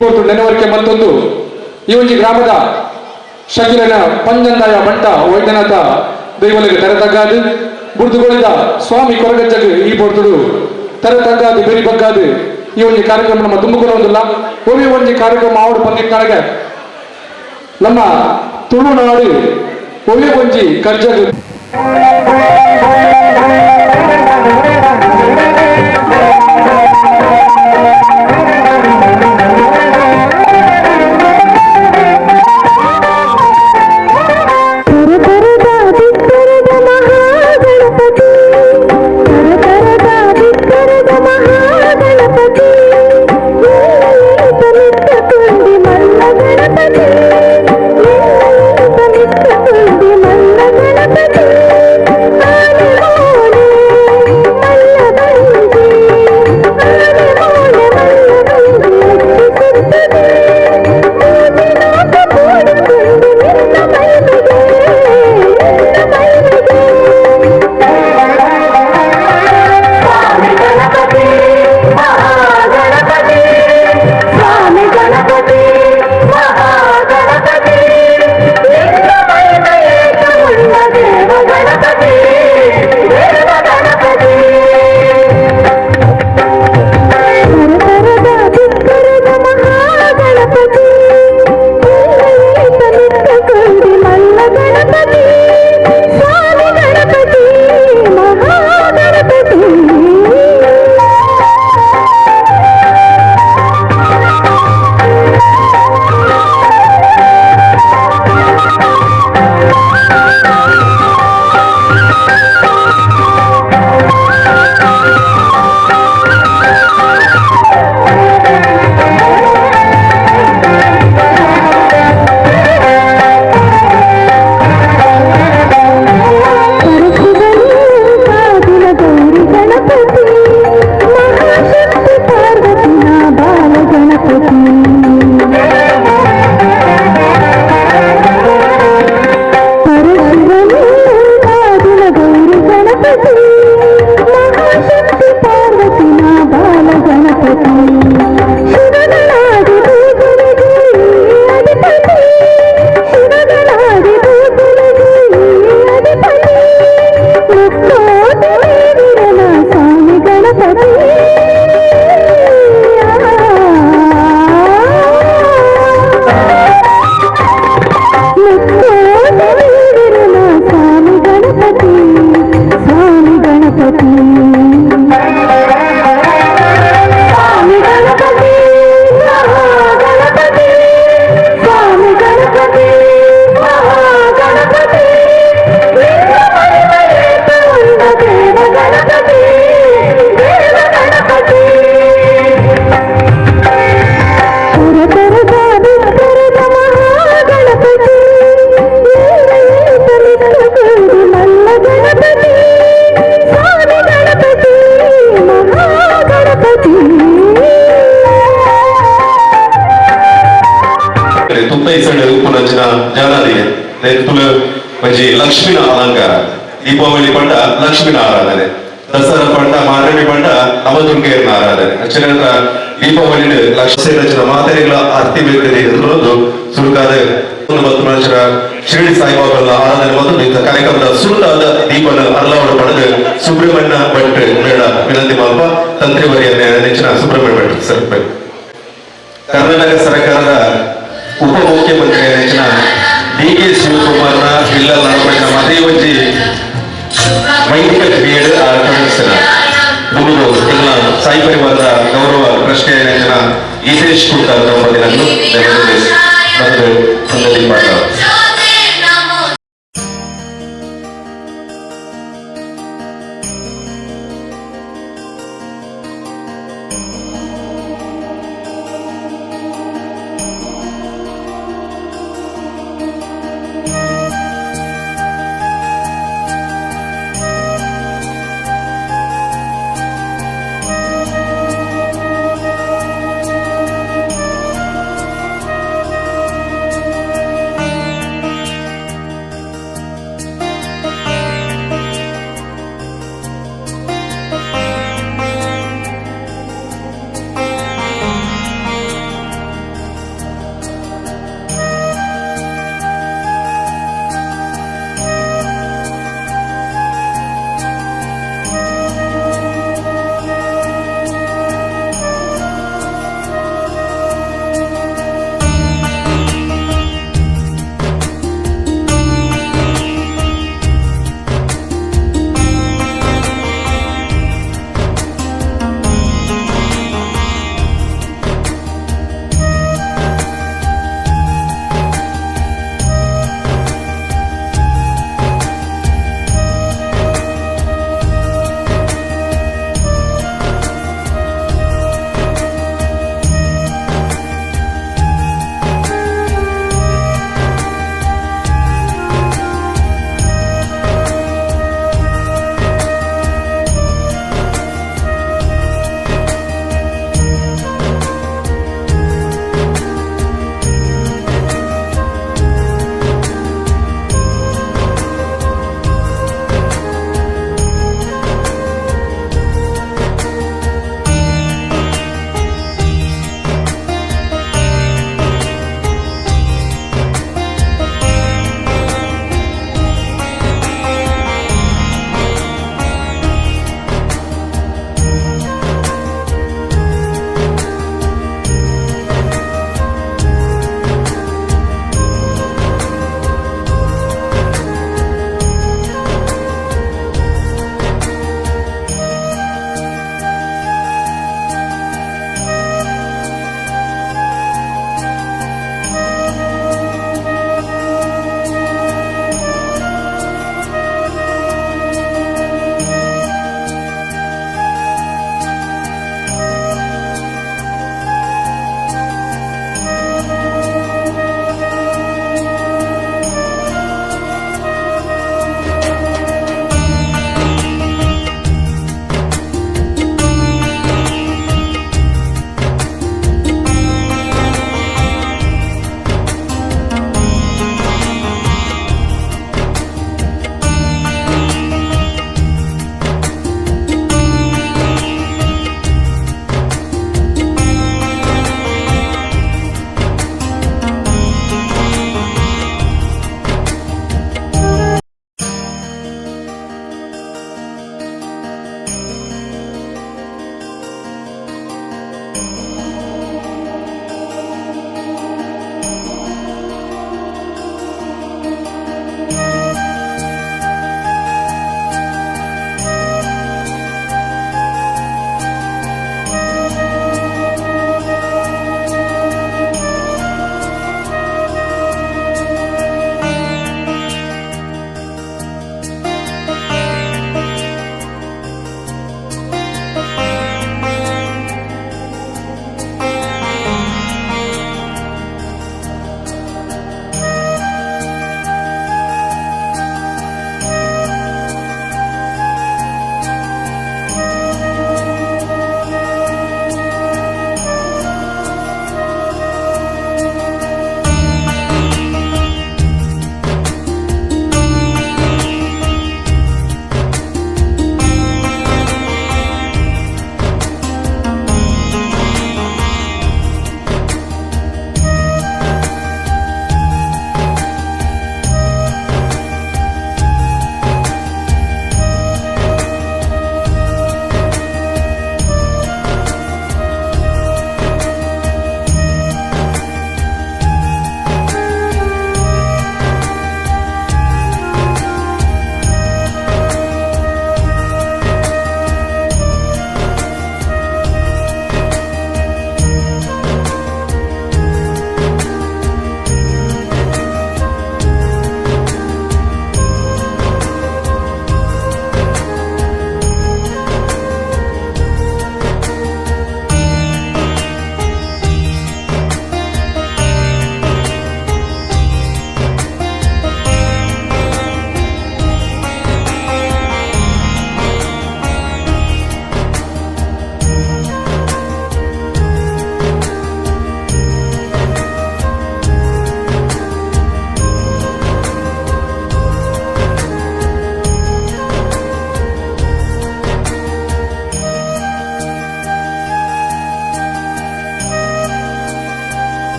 ನೆನವರಿಕೆ ಮತ್ತೊಂದು ಈ ಒಂದು ಗ್ರಾಮದ ಶಕಿಲನ ಪಂಜಂದಾಯ ಬಂಟ ವೈದ್ಯನಾಥ ದೈವಲಿಗೆ ತೆರತಗ್ಗಾದು ಬುಡ್ದುಗೊಳಿದ ಸ್ವಾಮಿ ಕೊರಗಜ್ಜಗೆ ಈ ಪೊರ್ತುಡು ತೆರತಗ್ಗಾದು ಬೇರಿ ಬಗ್ಗಾದು ಈ ಒಂದು ಕಾರ್ಯಕ್ರಮ ನಮ್ಮ ತುಂಬುಕೊಳ್ಳುವುದಿಲ್ಲ ಒಮ್ಮೆ ಒಂದು ಕಾರ್ಯಕ್ರಮ ಆವಡು ಬಂದಿದ್ದಾಗ ನಮ್ಮ ತುಳುನಾಡು ಒಮ್ಮೆ ಒಂಜಿ ಕರ್ಜದು ಲಕ್ಷ್ಮೀನ ಅಲಂಕಾರ ದೀಪಾವಳಿ ಪಂಡ ಲಕ್ಷ್ಮೀನ ಆರಾಧನೆ ದಸರಾ ಪಂಡ ಮಾರವಿ ಪಂಡ ನವದುರ್ಗೆಯನ್ನ ಆರಾಧನೆ ಅಚ್ಚನ ದೀಪಾವಳಿ ಲಕ್ಷ್ಮೀ ರಚನ ಮಾತೆಗಳ ಆರತಿ ಬೇಕದೆ ಎದುರೋದು ಸುರುಕಾದ ಮನುಷ್ಯರ ಶಿರಡಿ ಸಾಯಿಬಾಬಾಗಳ ಆರಾಧನೆ ಮೊದಲು ಇಂಥ ಕಾರ್ಯಕ್ರಮದ ಸುರುದಾದ ದೀಪನ ಅರ್ಲಾವಡ ಪಡೆದು ಸುಬ್ರಹ್ಮಣ್ಯ ಭಟ್ ಮೇಳ ವಿನಂತಿ ಮಾಲ್ಪ ತಂತ್ರಿವರಿಯ ನೆಚ್ಚಿನ ಸುಬ್ರಹ್ಮಣ್ಯ ಭಟ್ ಸರ್ ಕರ್ನಾಟಕ ಸರ್ಕಾರದ ಉಪಮುಖ್ಯಮಂತ್ರಿ ನೆಚ್ಚಿನ ಡಿ.ಕೆ. ಶಿವಕುಮಾರ್ನ ಇಲ್ಲ ನಡಪಡಿನ ಮದೇ ಒಂಜಿ ವೈದಿಕ ಕ್ರಿಯೆಡ್ ಆಚರಿಸಿದ ಗುರುಗಳು ಎಲ್ಲ ಸಾಯಿ ಪರಿವಾರದ ಗೌರವ ಪ್ರಶ್ನೆ ನೆಚ್ಚಿನ ಗೀತೇಶ್ ಕುಂಟ ದಂಪತಿಗಳನ್ನು ಸಂದರ್ಭ ಮಾಡ್ತಾರೆ.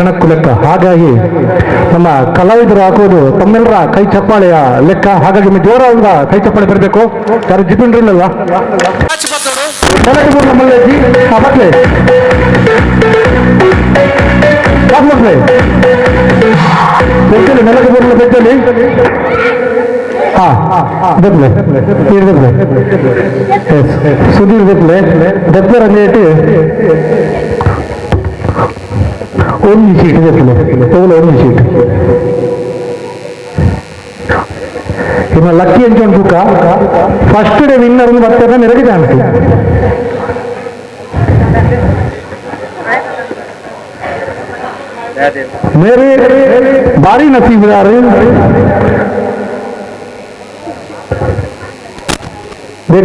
ಕ್ಷಣಕ್ಕೂ ಲೆಕ್ಕ. ಹಾಗಾಗಿ ನಮ್ಮ ಕಲಾವಿದರು ಹಾಕೋದು ತಮ್ಮೆಲ್ಲರ ಕೈ ಚಪ್ಪಾಳೆಯ ಲೆಕ್ಕ. ಹಾಗಾಗಿ ಜೋರಾದ ಕೈ ಚಪ್ಪಾಳೆ ಬರಬೇಕು. ಯಾರು ಜಿಪಿನ್ರಿಲ್ಲಲ್ವಾ ಮಲ್ಲೇಜಿ ಮಕ್ಕಳೇ ಮಕ್ಕಳೇ ಬೆಟ್ಟಲ್ಲಿ ನೆಲಕ್ಕೆ ಬರಲು ಬೆಟ್ಟಲ್ಲಿ ದೆಪ್ಲೆ ಸುಧೀರ್ ದೆಪ್ಲೆ ರಂಗೇಟಿ ಒಂದು ಸೀಟ್ ದೆಪ್ಲೆ ಒಂದು ಸೀಟ್ ಇನ್ನು ಲಕ್ಕಿ ಅಂಚೊಂದು ತೂಕ ಫಸ್ಟ್ ಡೇ ವಿನ್ನರ್ ಒಂದು ಬರ್ತದೆ ನೆರಗೆ ಚಾನ್ಸ್. मेरे भारी नसीबदार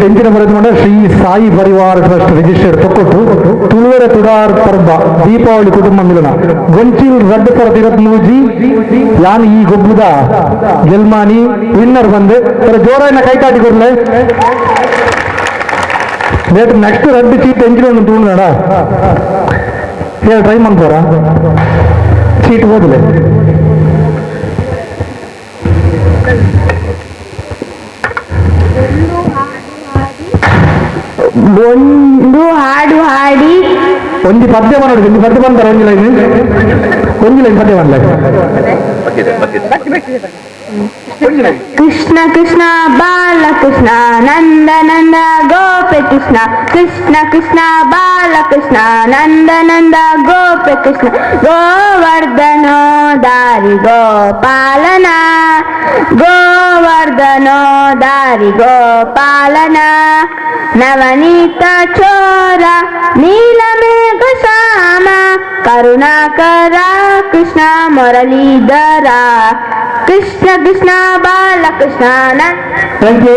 ಎಂಚಿನ ಬರೆದು ಶ್ರೀ ಸಾಯಿ ಪರಿವಾರ ಟ್ರಸ್ಟ್ ರಿಜಿಸ್ಟರ್ಡ್ ತೊಕ್ಕೊಟ್ಟು ತುಳುವೆರ ತುಡಾರ್ ಪರ್ಬ ದೀಪಾವಳಿ ಕುಟುಂಬ ಮಿಲನ ಗೊಂಚಿಲ್ 2023 ಯಾನ್ ಈ ಗೊಬ್ಬುದ ಗೆಲ್ಮಾನಿ ವಿನ್ನರ್ ಬಂದು ಜೋರಾಯಿನ ಕೈತಾಟಿ ಕೊಡ್ಲೆ ನೆಕ್ಸ್ಟ್ 2 ಸೀಟ್ ಎಂಚಿನ ಒಂದು ತೂಣಡ ಹೇಳಿ ಟ್ರೈ ಮಾಡ್ತಾರ ಸೀಟ್ ಹೋದ್ಲೆ ಒಂದು ಹಾಡು ಹಾಡಿ ಒಂದು ಪದ್ಯ ಮಾಡೋದು. ಒಂದು ಪದ್ಯ ಬಂದಾರ ಒಂದು ಲೈನ್ ಪದ್ಯ ಬಂದ ಕೃಷ್ಣ ಕೃಷ್ಣ ಬಾಲಕೃಷ್ಣ ನಂದ ನಂದ ಗೋಪಿ ಕೃಷ್ಣ ಕೃಷ್ಣ ಕೃಷ್ಣ ಬಾಲಕೃಷ್ಣ ನಂದ ನಂದ ಗೋಪಿ ಕೃಷ್ಣ ಗೋವರ್ಧನೋ ದಾರಿ ಗೋಪಾಲನ ಗೋವರ್ಧನೋ ದಾರಿ ಗೋಪಾಲನ ನವನೀತ ಚೋರ ನೀಲಮೇಘ ಶ್ಯಾಮ ಕರುಣಾಕರ ಕೃಷ್ಣ ಮುರಳೀಧರ ಕೃಷ್ಣ ಕೃಷ್ಣ ಬಾಲಕೃಷ್ಣ. Thank you.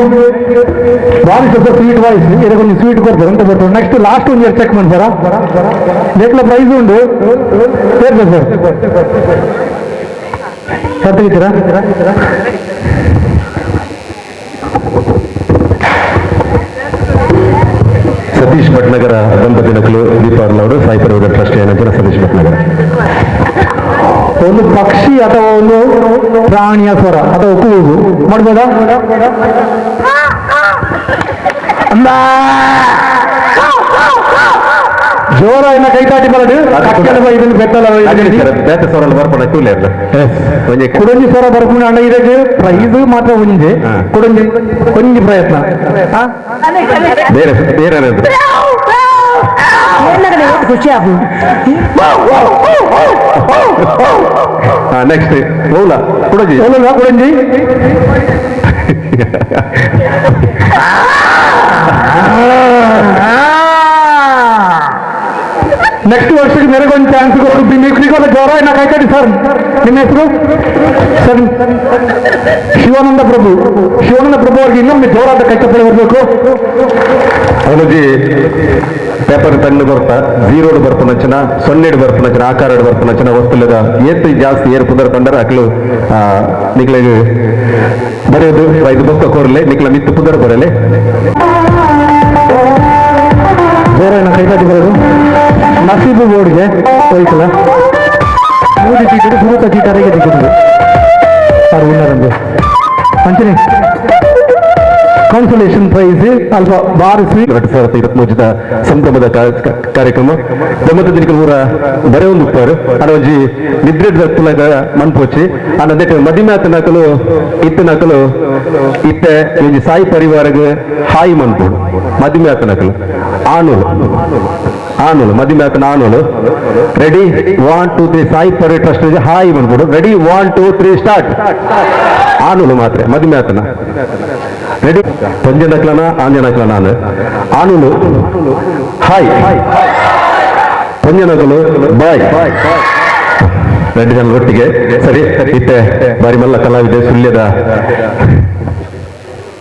ಭಾರಿ ಸ್ವಲ್ಪ ಸ್ವೀಟ್ ವಾಯ್ಸ್ ಇದಕ್ಕೊಂದು ಸ್ವೀಟ್ ಕೊಡ್ತಾರೆ ಅಂತ ಬರ್ತಾರೆ. ನೆಕ್ಸ್ಟ್ ಲಾಸ್ಟ್ ಒಂದು ಇಯರ್ ಚೆಕ್ ಮಾಡ್ತಾರ ಎಟ್ಲ ಪ್ರೈಸ್ ಉಂಟು ಸೇರ್ಬೇಕು ಸರ್ ತೆಗಿತೀರಾ? ಸತೀಶ್ ಭಟ್ನಗರ ದಂಪತಿ ನಕಲು ದೀಪಾವಳಿ ಸಾಯಿ ಪರಿವಾರ ಟ್ರಸ್ಟ್ ಏನಂತಾರೆ ಸತೀಶ್ ಭಟ್ನಗರ. ಒಂದು ಪಕ್ಷಿ ಅಥವಾ ಒಂದು ಪ್ರಾಣಿಯ ಸ್ವರ ಅಥವಾ ಕೂಗು ಮಾಡ್ಬೋದಾ? ಜೋರಾಯಿನ ಕೈತಾಟಿ ಬರಡು ಇದನ್ನು ಬೆಟ್ಟಲ ಬೇತೆ ಸ್ವರ ಬರ್ಪಣ ಕೂಲೆ ಕುಡಂಜಿ ಸ್ವರ ಬರ್ಕೊಂಡು ಅಣ್ಣ ಇದಕ್ಕೆ ಪ್ರೈಸ್ ಮಾತ್ರ ಒಂಜೆ ಕುಡಂಜಿ ಕೊಂಜಿ ಪ್ರಯತ್ನ ಬೇರೆ ಬೇರೆ ಖುಷಿ ಆಗ್ಬೋದು. ನೆಕ್ಸ್ಟ್ ಓಲಾ ಕುಡಂಜಿ ಕುಡಂಜಿ ನೆಕ್ಸ್ಟ್ ವರ್ಷಕ್ಕೆ ಮೇರೆಗೊಂದು ಚಾನ್ಸ್ ಕೊಟ್ಟು ನಿಗೋದ ಜೋರ ಇನ್ನ ಕೈಕಟ್ಟಿ ಸರ್. ನಿಮ್ಮ ಹೆಸರು ಸರ್? ಶಿವಾನಂದ ಪ್ರಭು. ಶಿವಾನಂದ ಪ್ರಭು ಅವ್ರಿಗೆ ಇನ್ನೊಮ್ಮೆ ಜೋರಾದ ಕೈಕಟ್ಟೆ ಬರಬೇಕು. ಅವನಿಗೆ ಪೇಪರ್ ತಣ್ಣು ಬರ್ತಾ ಜೀರೋಡ್ ಬರ್ಪನಚನ ಸೊನ್ನೆಡ್ ಬರ್ಪನಚನ ಆಕಾರಡ್ ಬರ್ಪನಚನ ವಸ್ತುಲದ ಏತ್ ಜಾಸ್ತಿ ಏರ್ ಪುದರ್ ಕಂಡರ ಅಕ್ಲು ನಿಕ್ಲಿಗೆ ಬರೆಯೋದು ಇದು ಬೊಕ್ಕ ಕೋರ್ಲೆ ನಿಕ್ಲ ಮಿತ್ತು ಪುದರ್ ಬರಲೆ ಜೋರಾಯಿನ ಕೈಕಟ್ಟಿ ಬರೋದು. ನಸೀಬು ಬೋರ್ಡ್ಗೆ ಹೋಯ್ತಲ್ಲ 3 ಸೀಟು ಪೂರ್ತ ಸೀಟರಿಗೆ ತೆಗೆದು ಸರ್ ವಿನ್ನರ್ ಅಂದು ಅಂಚನೆ ಕಾನ್ಸಲೇಷನ್ ಪ್ರೈಸ್ ಅಲ್ಪ ಬಾರಿ ಸ್ವೀಟ್ 2023 ಸಂಭ್ರಮದ ಕಾರ್ಯಕ್ರಮ ದಮ್ಮದ ದಿನಕ ಪೂರ ಬರೆ ಒಂದು ಉಪ್ಪರು ಅನೋಜಿ ನಿದ್ರೆ ದತ್ತುಲಗ ಮನ್ಪೋಚಿ ಅನ್ನದೆಟ್ ಮದಿಮ್ಯಾತ ನಕಲು ಇತ್ತು ನಕಲು ಇತ್ತೆ ಒಂಜಿ ಸಾಯಿ ಪರಿವಾರಗ ಹಾಯಿ ಮನ್ಪೋಡು ಮದಿಮ್ಯಾತ ನಕಲು ಆನೋಲು ಮದಿಮ್ಯಾತನ ಆನೋಲು ರೆಡಿ 1 2 3 ಸಾಯಿ ಪರಿ ಟ್ರಸ್ಟ್ ಹಾಯಿ ಮನ್ಪೋಡು ರೆಡಿ 1 2 3 ಸ್ಟಾರ್ಟ್ ಆನೋಲು ಮಾತ್ರ ಮದಿಮ್ಯಾತನ ರೆಡಿ ಪಂಜನಕ್ಲನ ಆಂಜನಕ್ಲನ ಆನುಲು ಹಾಯ್ ಪಂಜನಕಲು ಬಾಯ್ ರೆಡ್ಡಿ ಜನ ಒಟ್ಟಿಗೆ ಸರಿ. ಇತ್ತೆ ಬಾರಿ ಮಲ್ಲ ಕಲಾವಿದೆ ಸುಳ್ಯದ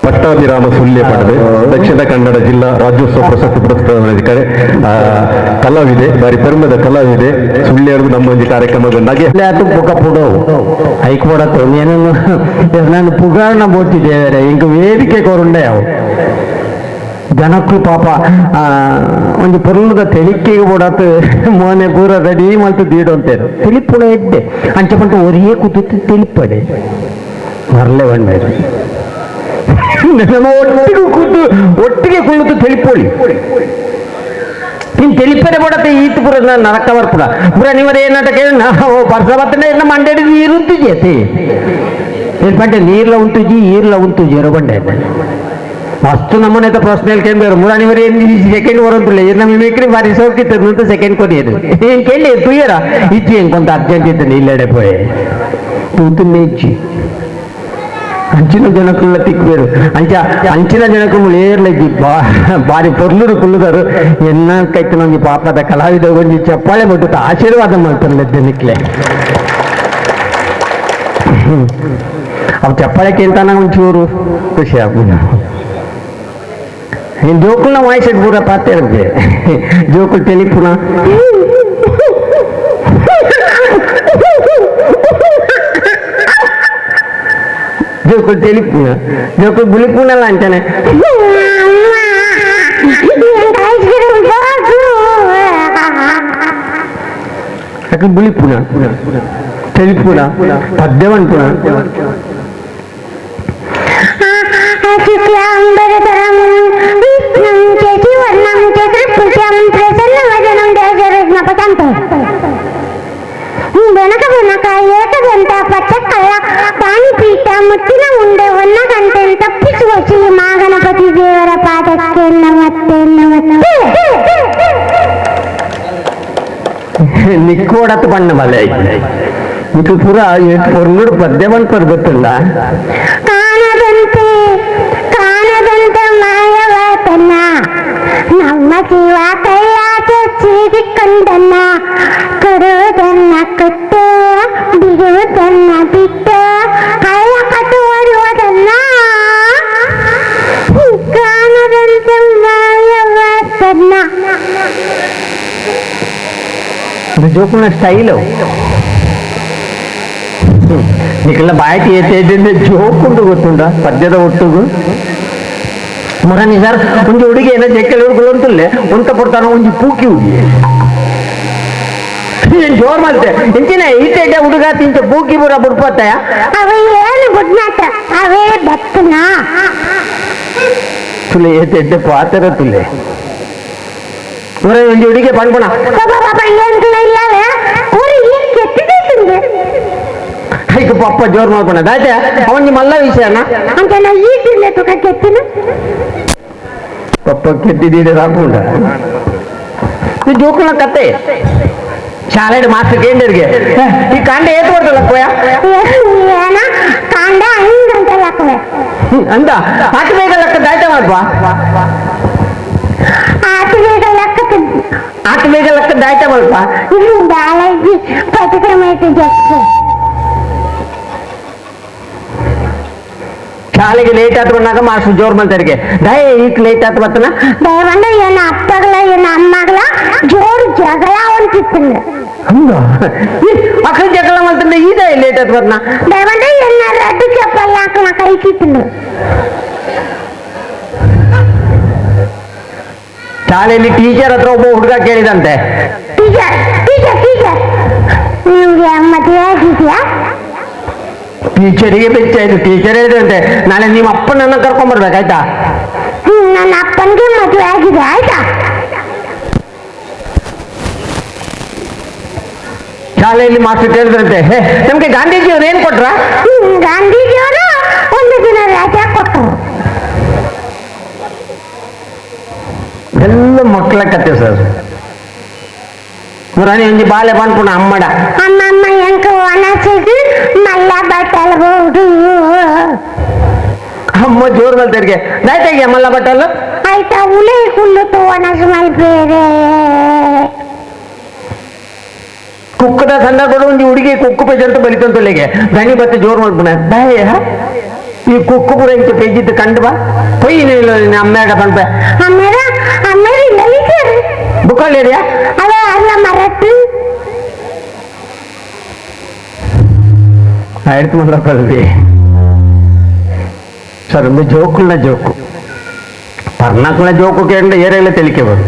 ಪಟ್ಟಾಭಿರಾಮ ಸುಳ್ಯ ಪಡೆದು ದಕ್ಷಿಣ ಕನ್ನಡ ಜಿಲ್ಲಾ ರಾಜ್ಯೋತ್ಸವ ಪ್ರಶಸ್ತಿ ಪುರಸ್ಕಾರ ಕಲಾವಿದೆ ಬಾರಿ ಪೆರ್ಮದ ಕಲಾವಿದೆ ಸುಳ್ಯರು ನಮ್ಮ ಒಂದು ಕಾರ್ಯಕ್ರಮದ ನಗೆ ಪುಗ ಪುಡು ಹೈಕೋಡತ್ತು ನಾನು ಪುಗಾಣ ಬೋಟಿದ್ದೇವೆ ಇಂಕ ವೇದಿಕೆ ಕೋರುಂಡೆ ಅವು ಜನಕ್ಕೂ ಪಾಪ ಒಂದು ಪೊರ್ಲದ ತೆಳಿಕೆಗೆ ಓಡಾತು ಮೋನೆ ಪೂರ ರೆಡಿ ಮತ್ತು ದೀಡು ಅಂತೇರು ತಿಳಿಪುಣ ಇದ್ದೆ ಅಂಚೆ ಪಂಟ ಒರಿಯೇ ಕೂತು ತಿಳಿಪಡೆ ಮರಲೆ ಬಂದ ಒಟ್ಟಿಗೆ ಕೂತು ಒಟ್ಟಿಗೆ ಕುಳಿತು ತಿಳಿಪೋಳಿ ನೀನು ತಿಳಿಪಡೆ ಬಡತ್ತೆ ಈತು ಪುರ ನರಕವರ್ ಪುರ ಪುರ ನೀವರ ಏನಂತ ಕೇಳಿ ನಾವು ಬರ್ಸ ಬರ್ತನೆ ಎಲ್ಲ ಮಂಡ್ಯದ ನೀರು ಉಂಟುಜಿ ಪಂಟೆ ನೀರ್ಲ ಉಂಟುಜಿ ಈರ್ಲ ಉಂಟುಜಿ ಎರಬಂಡೆ ಮಸ್ತ್ ನಮ್ಮನೆ ಪ್ರಶ್ನೆಯಲ್ಲಿ ಕೇಳಿದ್ರು ಮುರಾನಿವರಿ ಸೆಕೆಂಡ್ ಬರೋದಿಲ್ಲ ಇದು ನಮ್ಮ ಮೇಕ್ರಿ ಬಾರಿ ಸೋಕಿತ್ತು ಅಂತ ಸೆಕೆಂಡ್ ಕೊನೆಯದು ಏನ್ ಕೇಳಿ ತುಯ್ಯರ ಇಚ್ಚಿ ಹೆಂಗ್ ಕೊಂತ ಅರ್ಜೆಂಟ್ ಇದ್ದಾನೆ ಇಲ್ಲಡೆ ಪೋಯೆ ತೂತನ್ನೇ ಇಚ್ಚಿ ಅಂಚಿನ ಜನಕ್ಕುಲ್ಲ ತಿಕ್ಬೇರು ಅಂಚಿನ ಜನಕ್ಕೂ ಏರ್ಲಜ್ಜಿ ಬಾರಿ ಪೊರ್ಲುರು ಕುಲ್ಲುದರು ಎನ್ನ ಕೈತು ನಮ್ಗೆ ಪಾಪದ ಕಲಾವಿದ ಒಂದು ಚಪ್ಪಾಳೆ ಬಿಟ್ಟು ಆಶೀರ್ವಾದ ಮಾಡ್ತಾರಲ್ಲ ಜನಕ್ಕೆ ಅವು ಚಪ್ಪಾಳೆ ಕೇಳ್ತಾನ ಒಂಚೂರು ಖುಷಿ ಆಗ್ಬೋದು ಜೋಕುಲ್ನ ವಾಯ್ಸ್ ಪೂರ ಪಾತೆ ಇರುತ್ತೆ ಜೋಕುಲ್ ಟೆಲಿಫೋನ ಜೋಕುಲ್ ಟೆಲಿಫೋನ ಜೋಕುಲ್ ಬುಲಿಪೂನಲ್ಲ ಅಂತಾನೆ ಬುಲಿಪೂನ ಟೆಲಿಫೋನ ಪದ್ಯವನ್ ಪುನ शुक्लांबरधरं विष्णुं शशिवर्णं चतुर्भुजं प्रसन्नवदनं ध्यायेत् వెనక వెనక ఏకదంత పచ్చకళ్ళ పాణిపీఠ ముత్తిన ఉండే ఉన్న కంటే తప్పిసి వచ్చి మా గణపతి దేవర పాదಕ್ಕೆ ನಮಸ್ತೆ ನಮಸ್ತೆ ನಿಕ್ಕೋಡತ್ ಬಣ್ಣ ಮಲೆ ಇದು ಪುರ ಪೊರ್ಲುಡು ಪದ್ಯವನ್ ಪರ್ ಗೊತ್ತಿಲ್ಲ ಕಾಣದಂತೆ ಮಾಯವಾತನ ನಮ್ಮ ಶಿವ ಕೈಲಾಸ ಚೀರಿಕೊಂಡನ್ನ ಕೊಡುವುದನ್ನ ಕೊಟ್ಟು ಬಿಡುವುದನ್ನ ಬಿಟ್ಟು ಕಳ್ಳ ಕಟ್ಟುವರುವುದನ್ನ ಕಾಣದಂತೆ ಮಾಯವಾತನ ಜೋಕುನ ಸ್ಟೈಲು నీకల్లా బయట ఏంటంటే జోకుండు ಗೊತ್ತುಂಡ ಪದ್ಯದ ಒಟ್ಟುಗು ಮುರನಿ ಸರ್ ಒಂದು ಹುಡುಗಿ ಏನೋ ಜಕ್ಕಲ್ ಹುಡುಗರು ಅಂತಲ್ಲೇ ಒಂತ ಕೊಡ್ತಾನ ಒಂದು ಪೂಕಿ ಹುಡುಗಿ ಏನ್ ಜೋರ್ ಮಾಡ್ತೆ ಇಂಚಿನ ಈಟೆಡ್ಡ ಹುಡುಗ ತಿಂತ ಪೂಕಿ ಬುರ ಬಿಡ್ಪತ್ತಾಯ ಅವ ಏನು ಬುಡ್ನಾಟ ಅವೇ ಬತ್ತನ ತುಲೆ ಏಟೆಡ್ಡ ಪಾತರ ತುಲೆ ಮುರ ಒಂದು ಹುಡುಗಿ ಪಣ್ಪಣ ಬಾಬಾ ಏನು ಇಲ್ಲವೇ ಊರಿಗೆ ಕೆಟ್ಟಿದೆ ಈಗ ಪಪ್ಪ ಜೋರ್ ಮಾಡ್ಕೊಂಡ ದಾಟೆ ಅವನಿಗೆ ಮಲ್ಲ ವಿಷಯನ ಅಂತ ನಾ ಈ ತಿಂದೆ ತುಕ ಕೆತ್ತಿನ ಪಪ್ಪ ಕೆಟ್ಟಿದ್ದೀರಿ ರಾಕೊಂಡ ಇದು ಜೋಕುನ ಕತೆ ಶಾಲೆಡ್ ಮಾಸ್ಟರ್ ಕೇಂದ್ರಿಗೆ ಈ ಕಾಂಡ ಏತ್ ಬರ್ತಲ್ಲ ಕೋಯ ಏನ ಕಾಂಡ ಹಿಂಗಂತ ಲೆಕ್ಕವೆ ಅಂದ ಆಟ ಬೇಗ ಲೆಕ್ಕ ದಾಟ ಮಾಡ್ಪ ಆಟ ಬೇಗ ಲೆಕ್ಕ ಆಟ ಬೇಗ ಲೆಕ್ಕ ದಾಟ ಮಾಡ್ಪ ಇದು ಬಾಳಜಿ ಪತಿಕ್ರಮಕ್ಕೆ ಜಕ್ಕೆ ಶಾಲೆಗೆ ಲೇಟ್ ಆತ್ ಬಂದಾಗ ಮಾಸ್ಟರ್ ಜೋರ್ ಮಾಡ್ತಾರಿಗೆ ದಯ ಈಗ ಲೇಟ್ ಆತ್ ಬರ್ತನ ದಯವಂಡ ಏನ ಅಪ್ಪಗಳ ಏನ ಅಮ್ಮಗಳ ಜೋರು ಜಗಳ ಅಂತಿತ್ತಂಗ ಮಕ್ಕಳು ಜಗಳ ಮಾಡ್ತಂದ್ರೆ ಈಗ ಲೇಟ್ ಆತ್ ಬರ್ತನ ದಯವಂಡ ಏನ ರೆಡ್ ಚಪ್ಪಲ್ ಹಾಕನ ಕೈ ಕಿತ್ತಂಗ ಶಾಲೆಯಲ್ಲಿ ಟೀಚರ್ ಹತ್ರ ಒಬ್ಬ ಹುಡುಗ ಕೇಳಿದಂತೆ ಟೀಚರ್ ಟೀಚರ್ ಟೀಚರ್ ನಿಮ್ಗೆ ಮದುವೆ ಆಗಿದ್ಯಾ ಟೀಚರಿಗೆ ಬೆಚ್ಚಾಯ್ತು ಟೀಚರ್ ಹೇಳಿದಂತೆ ನಾಳೆ ನಿಮ್ಮ ಅಪ್ಪನನ್ನ ಕರ್ಕೊಂಡ್ಬರ್ಬೇಕಾಯ್ತಾ ನನ್ನ ಅಪ್ಪನಿಗೆ ಮದುವೆ ಆಗಿದೆ ಆಯ್ತಾ ಶಾಲೆಯಲ್ಲಿ ಮಾಸ್ಟರ್ ಕೇಳಿದ್ರಂತೆ ಹೇ ನಮ್ಗೆ ಗಾಂಧೀಜಿಯವ್ರು ಏನ್ ಕೊಟ್ರ ಗಾಂಧೀಜಿಯವರು ಒಂದು ದಿನ ರಜೆ ಕೊಟ್ಟರು ಎಲ್ಲ ಮಕ್ಕಳ ಕತೆ ಸರ್ ಮುರಾನಿ ಒಂಜಿ ಬಾಲೆ ಬಂದ್ಪುಣ ಅಮ್ಮಡ ಅಮ್ಮಮ್ಮ ಎಂಕ ಒಣಸಿದು ಮಲ್ಲ ಬಟ್ಟಲ್ಬಹುದು ಅಮ್ಮ ಜೋರ್ ಮಲ್ತಾರಿಗೆ ದಾಯ್ತಾಗೆ ಮಲ್ಲ ಬಟ್ಟಲು ಆಯ್ತಾ ಉಳಿ ಕುಳ್ಳುತ್ತು ಒಣಸು ಮಲ್ ಬೇರೆ ಕುಕ್ಕದ ಸಂದರ್ಭದ ಒಂದು ಹುಡುಗಿ ಕುಕ್ಕು ಪೇಜ್ ಅಂತ ಬಲಿತಂತಲ್ಲಿಗೆ ದನಿ ಬತ್ತೆ ಜೋರ್ ಮಾಡ್ಪುಣ ದಯ ಈ ಕುಕ್ಕು ಪುರ ಇಂಚ ಪೇಜಿತ್ತು ಕಂಡು ಬಾ ಪೊಯ್ ಅಮ್ಮೇಡ ಬಂದ್ಬೆ ಅಮ್ಮೇರ ಲಲಿತರು ಬುಕ್ಕಲ್ಲೇರಿಯಾ ಅದ ಅಲ್ಲ ಮರತ್ತು ಆಯ್ತು ಮಲ್ಲಪ್ಪಲ್ವಿ ಸರ್ ಒಂದು ಜೋಕುಲ್ನ ಜೋಕು ಪರ್ನಾಕುಳ ಜೋಕು ಕೇಂದ್ರ ಏರೆಲ್ಲ ತಿಳಿಕೆ ಬರು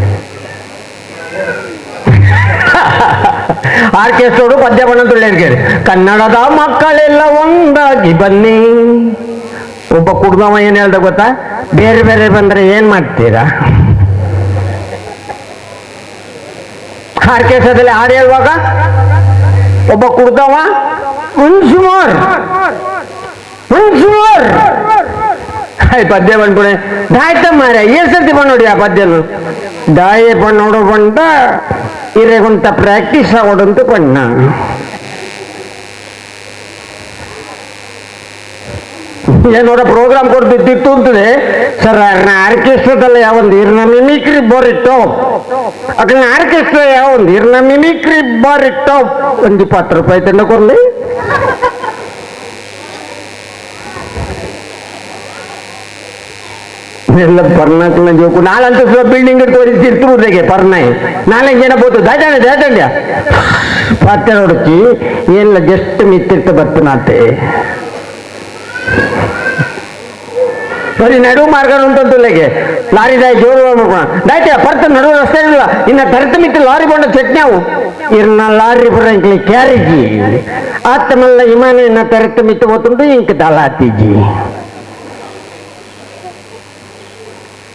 ಆರ್ಕೆಸ್ಟ್ರೋಡು ಪದ್ಯ ಬಣ್ಣ ತುಳ್ಳಿರ್ಕೇಳಿ ಕನ್ನಡದ ಮಕ್ಕಳೆಲ್ಲ ಒಂದಾಗಿ ಬನ್ನಿ. ಒಬ್ಬ ಕುಡ್ದವ ಏನ್ ಹೇಳ್ದ ಗೊತ್ತಾ, ಬೇರೆ ಬೇರೆ ಬಂದ್ರೆ ಏನ್ ಮಾಡ್ತೀರಾ? ಆರ್ಕೆಸ್ಟ್ರಾದಲ್ಲಿ ಹಾಡು ಹೇಳುವಾಗ ಒಬ್ಬ ಕುಡ್ದವ ಒಂಚೂರ್ ಪದ್ಯ ಬಂದ್ಬಿಡೆ ದಾಯ್ತ ಮಾರ ಏನ್ ಸರ್ತಿ ಬಂದೋಡಿ ಆ ಪದ್ಯನು ದಾಯ ಪಣ್ಣೋಡು ಬಂದ ಇರೇಗುಂತ ಪ್ರಾಕ್ಟೀಸ್ ಆಗೋದಂತೂ ಪಣ್ಣ. ಏನೋಡ ಪ್ರೋಗ್ರಾಮ್ ಕೊಡ್ತಿತ್ತು ಅಂತದೆ ಸರ್ ಆರ್ಕೆಸ್ಟ್ರಾದಲ್ಲ ಯಾವೊಂದು ಇರ್ನ ಮಿಮಿಕ್ರಿ ಬೋರಿಟ್ಟು ಅక్కడ ಆರ್ಕೆಸ್ಟ್ರಾ ಯಾವೊಂದು ಇರ್ನ ಮಿಮಿಕ್ರಿ ಬೋರಿಟ್ಟು ಒಂದು 20 ರೂಪಾಯಿ ತಂಡ ಕೊಡ್ಲಿ. ಎಲ್ಲ ಪರ್ನಾಕ್ನ ಜೋಕು ನಾಳಂತೂ ಬಿಲ್ಡಿಂಗ್ ತಿರ್ತುವುದಕ್ಕೆ ಪರ್ನಾಯಿ 4 ಜನ ಬೋದು ದಾಟಂಡ್ಯ ಪಾತ್ರ ಹೊಡಚಿ ಎಲ್ಲ ಜಸ್ಟ್ ಮಿತ್ತಿರ್ತ ಬರ್ತನಾತೆ ಬರೀ ನಡುವು ಮಾರ್ಗ ಅಂತಂತುಲೆಗೆ ಲಾರಿ ದಾಯಿ ಜೋರು ದಾಯ್ತ ಪರ್ತ ನಡುವು ರಸ್ತೆ ಇಲ್ಲ ಇನ್ನ ತರತ ಮಿತ್ತು ಲಾರಿ ಬಂಡ ಚಟ್ನ್ಯಾವು ಇರ್ನ ಲಾರಿ ಬರಂಕ್ಲಿ ಕ್ಯಾರೇಜಿ ಆತ್ತಮಲ್ಲ ಇಮಾನ ಇನ್ನ ತರತ ಮಿತ್ತು ಹೋತುಂಟು ಇಂಕ ದಾಲಾತೀಜಿ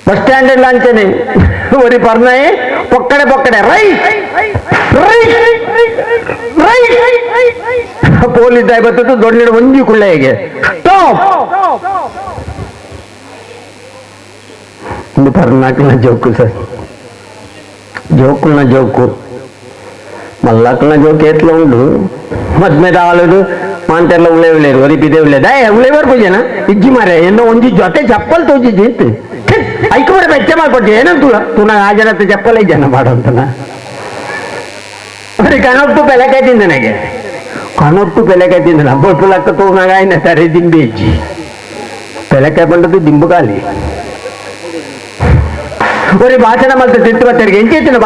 ಬಸ್ ಸ್ಟ್ಯಾಂಡ್ ಇಲ್ಲ ಅಂಚನೆ ಒರಿ ಪರ್ನಾಯಿ ಪೊಕ್ಕಡೆ ರೈಟ್ ಪೊಲೀಸ್ ದಾಯಿ ಬರ್ತದ್ದು ದೊಡ್ಡ ಒಂಜಿ ಕುಳ್ಳೆಗೆ ಸ್ಟಾಪ್. ಒಂದು ಪರ್ನಾಕ್ನ ಜೋಕು ಸರ್ ಜೋಕುಲ್ನ ಜೋಕು ಮಲ್ಲಾಕ್ನ ಜೋಕು ಎತ್ಲ ಉಂಡು ಮದ್ಮೆದ ಆಳುದು ಮಾಂತೆಲ್ಲ ಉಳ್ಳೇರು ಒರಿಪಿದೆ ಉಳ್ಳೇದ ಉಳ್ಳೆ ಬರ್ಬೋದೇನ ಇಜ್ಜಿ ಮಾರೆ ಏನೋ ಒಂಜಿ ಜೊತೆ ಚಪ್ಪಲ್ ತೋಜಿಜ್ಜಿ ಇತ್ತು ಐಕ ಬರ ಬೆಚ್ಚ ಮಾಡ್ಕೊಡ್ತಿ ಏನಂತ ತುನ ಆ ಜನತೆ ಚಪ್ಪಲ್ 5 ಜನ ಮಾಡೋಂತನ మరి కనొట్టు పెళ్ళకైతే ನನಗೆ కనొట్టు పెళ్ళకైతే బొట్టు లెక్క తోనాగా ఆయన సరే దింబేచ్చి పెళ్ళకాయ పండుగ దింబుగాలి ఒరి భాషణ మళ్ళీ తిట్టు బట్టరికి ఏం చేసిన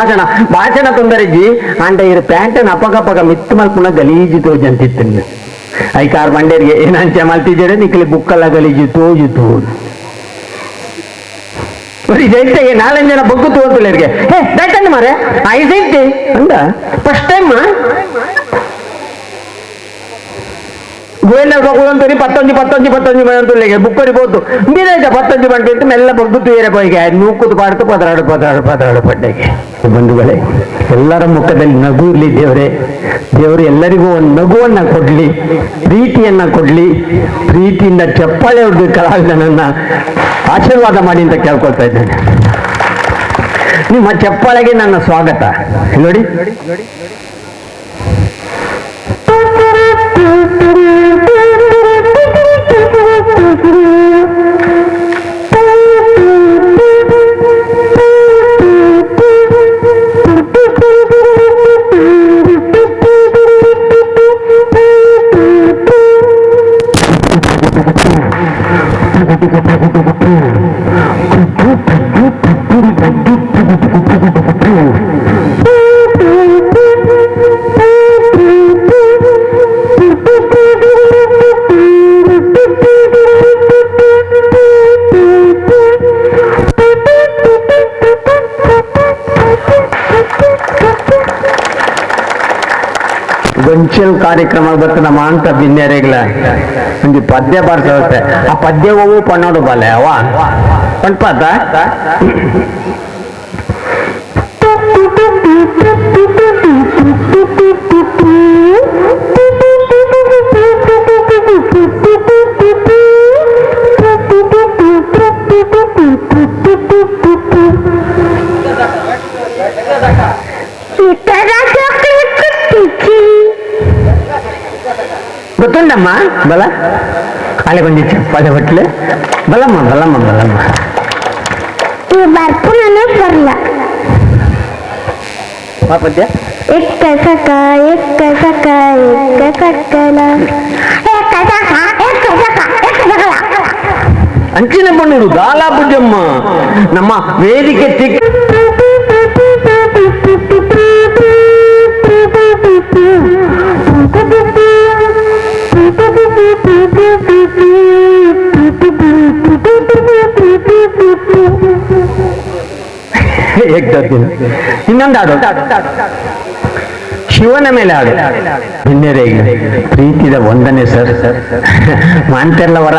భాషణ తొందరజీ అంటే ఈ ప్యాంಟನ್ನು ಅಪಗಪಗ ಮಿತ್ತು ಮಲ್ಪುನ ಗಲೀಜು ತೋಜಿ ಅಂತಿತ್ತು ಐ ಕಾರ್ ಬಂಡೇರಿಗೆ ಏನಂಚೆ ಮಲ್ತಿದ್ದೇನೆ ನಿಕ್ಕಲಿ ಬುಕ್ಕಲ್ಲ ಗಲೀಜು ತೋಜು మరి జైతే 4 జನ బొగ్గు తోతులేರಿಗೆ హే దట్టండి మరే ఐజైతే అంద ఫస్ట్ టైం ಗೋಯಲ್ಲ ಬಗುಳಂತರಿ 15 ಮಂತುಲೆಗೆ ಬುಕ್ಕರಿ ಬೋದು ಮೀರೇಜ 15 ಮಂಟು ಮೆಲ್ಲ ಬಗ್ಗು ತೂಯರೆ ಪೋಯಿಗೆ ನೂಕುದು ಪಾಡ್ತು ಪದರಾಡು ಪಡ್ಡೆಗೆ. ಬಂಧುಗಳೇ, ಎಲ್ಲರ ಮುಖದಲ್ಲಿ ನಗು ಇರಲಿ ದೇವರು ಎಲ್ಲರಿಗೂ ಒಂದು ನಗುವನ್ನ ಕೊಡ್ಲಿ, ಪ್ರೀತಿಯನ್ನ ಕೊಡ್ಲಿ, ಪ್ರೀತಿಯಿಂದ ಚಪ್ಪಾಳೆ ಹೊಡೆದು ಕಲಾವಿದನನ್ನ ಆಶೀರ್ವಾದ ಮಾಡಿ ಅಂತ ಕೇಳ್ಕೊಳ್ತಾ ಇದ್ದೇನೆ. ನಿಮ್ಮ ಚಪ್ಪಾಳೆಗೆ ನನ್ನ ಸ್ವಾಗತ. ನೋಡಿ ಗೊಂಚಲ್ ಕಾರ್ಯಕ್ರಮ ಬರ್ತ ನಮ್ಮ ಅಂತ ಬಿನ್ನೆರೆಗ್ಲ ಒಂದು ಪದ್ಯ ಬರ್ಸತ್ತೆ ಆ ಪದ್ಯ ಹೋಗು ಪಣ್ಣೋಡು ಬಲೆ ಅವ ಪಣ್ಪಾತ ಗೊತ್ತುಂಡಮ್ಮ ಬಲ ಅಲೆ ಬಂದಿ ಚಪ್ಪಾಳೆ ಹೊಟ್ಲೆ ಬಲಮ್ಮ ಈ ಬರ್ಪುನೇ ಬರಲ್ಲ ಪದ್ಯ ಎಕ್ಕ ಸಕ ಅಂಚಿನ ಬಣ್ಣರು ದಾಲಾ ಬುಜ್ಜಮ್ಮ ನಮ್ಮ ವೇದಿಕೆ ತಿಕ್ಕ ಏಕ್ದತ್ತಿನ ಇನ್ನೊಂದು ಹಾಡು ಶಿವನ ಮೇಲೆ ಹಾಡು ಹಿನ್ನೆರೆಗೆ ಪ್ರೀತಿದ ವಂದನೆ ಸರ್ ಮಾಂತೆರ್ಲವರ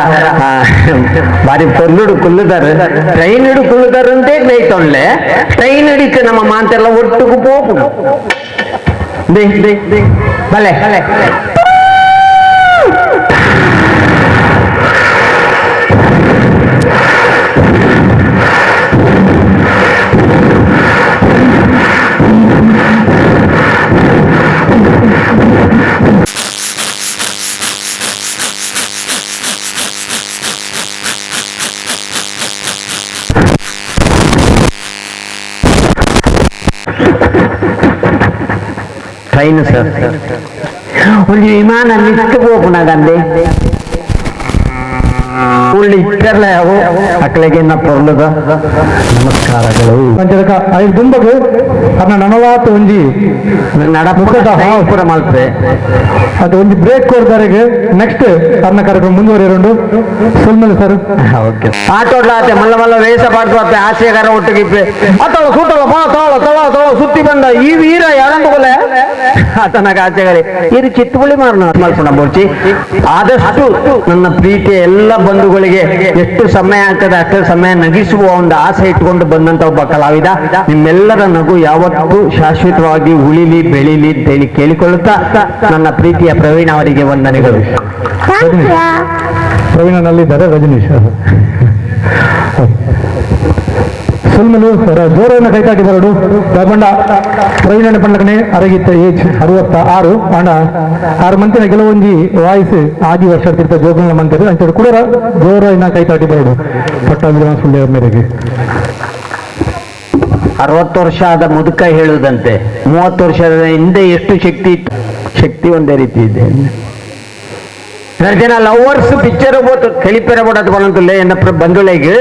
ಬಾರಿ ಕೊಲ್ಲುಡು ಕುಲ್ಲುದಾರು ಟ್ರೈನ್ ಹಿಡು ಕುಲ್ಲುದಾರು ಅಂತೇ ಬೇಯ್ತೊಳ್ಳೆ ಟ್ರೈನ್ ಹಿಡಿತು ನಮ್ಮ ಮಾಂತೆರ್ಲ ಒಟ್ಟಿಗೂ ಪೋಪು ಬಲೆ ಟ್ರೈನ್ ಸರ್ ಒಂದು ವಿಮಾನ ನಿಂತು ಹೋಗುಣಗಂದೆ ಇಟ್ಟರ್ಲೆ ಅವು ಅಕ್ಕಳಿಗೆ ಪೊರ್ಲದ ನಮಸ್ಕಾರಗಳು ಅಂಚದಕ ಐದು ದುಂಬಗು ಅನ್ನ ನನವಾತು ಒಂಜಿ ನಡಪುರ ಮಲ್ಪೆ ಅದು ಒಂದು ಬ್ರೇಕ್ ಕೊಡ್ದಾರೆಗೆ ನೆಕ್ಸ್ಟ್ ಅನ್ನ ಕಾರ್ಯಕ್ರಮ ಮುಂದುವರಿಯೋದು ಸುಲ್ಮಲ್ ಸರ್ ಆಟೋಡ್ಲಾತೆ ಮಲ್ಲ ಮಲ್ಲ ವೇಷ ಪಾಡ್ತು ಆಸೆಗಾರ ಒಟ್ಟಿಗೆ ಅತಳ ಸುಟ್ಟಳ ತೊಳ ತೊಳ ತೊಳ ಸುತ್ತಿ ಬಂದ ಈ ವೀರ ಯಾರಂತಗೊಲೆ ಆತನಾಗ ಆಚೆಗಾರಿ ಇದು ಚಿತ್ತುಬುಳಿ ಮಾಡ್ಕೊಂಡು ಬೋರ್ಚಿ ಆದಷ್ಟು ನನ್ನ ಪ್ರೀತಿಯ ಎಲ್ಲ ಬಂಧುಗಳಿಗೆ ಎಷ್ಟು ಸಮಯ ಆಗ್ತದೆ ಅಷ್ಟು ಸಮಯ ನಗಿಸುವ ಒಂದು ಆಸೆ ಇಟ್ಕೊಂಡು ಬಂದಂತ ಒಬ್ಬ ಕಲಾವಿದ. ನಿಮ್ಮೆಲ್ಲರ ನಗು ಯಾವತ್ತೂ ಶಾಶ್ವತವಾಗಿ ಉಳಿಲಿ ಬೆಳಿಲಿ ಅಂತ ಹೇಳಿ ಕೇಳಿಕೊಳ್ಳುತ್ತಾ ನನ್ನ ಪ್ರೀತಿಯ ಪ್ರವೀಣ್ ಅವರಿಗೆ ವಂದನೆಗಳು. ಪ್ರವೀಣನಲ್ಲಿದ್ದಾರೆ ರಜನೀಶ್ ಸುಲ್ಮಲು ಜೋರನ್ನ ಕೈತಾಟಿ ಬರಡು ಬಂಡ ಪ್ರವೀಣ ಪಂಡಕನೆ ಅರಗಿತ್ತ ಏಜ್ 66 ಅಂಡ 6 ಮಂತಿನ ಕೆಲವೊಂಜಿ ವಾಯ್ಸ್ ಆದಿ ವರ್ಷ ತಿರ್ತ ಜೋಗನ ಮಂತಿರು ಅಂತ ಕೂಡ ಜೋರನ್ನ ಕೈತಾಟಿ ಬರಡು ಪಟ್ಟ ಸುಳ್ಳೆ ಮೇರೆಗೆ 60 ವರ್ಷ ಆದ ಮುದುಕ ಹೇಳುವುದಂತೆ 30 ವರ್ಷದ ಹಿಂದೆ ಎಷ್ಟು ಶಕ್ತಿ ಇತ್ತು, ಶಕ್ತಿ ಒಂದೇ ರೀತಿ ಇದೆ. ಜನ ಲವರ್ಸ್ ಪಿಕ್ಚರ್ ಬೋತು ಕಲಿಪೆರೆ ಬೋಡದು ಬಂತುಲ್ಲೆ ಎನ್ನ ಬಂಧುಳಿಗೆ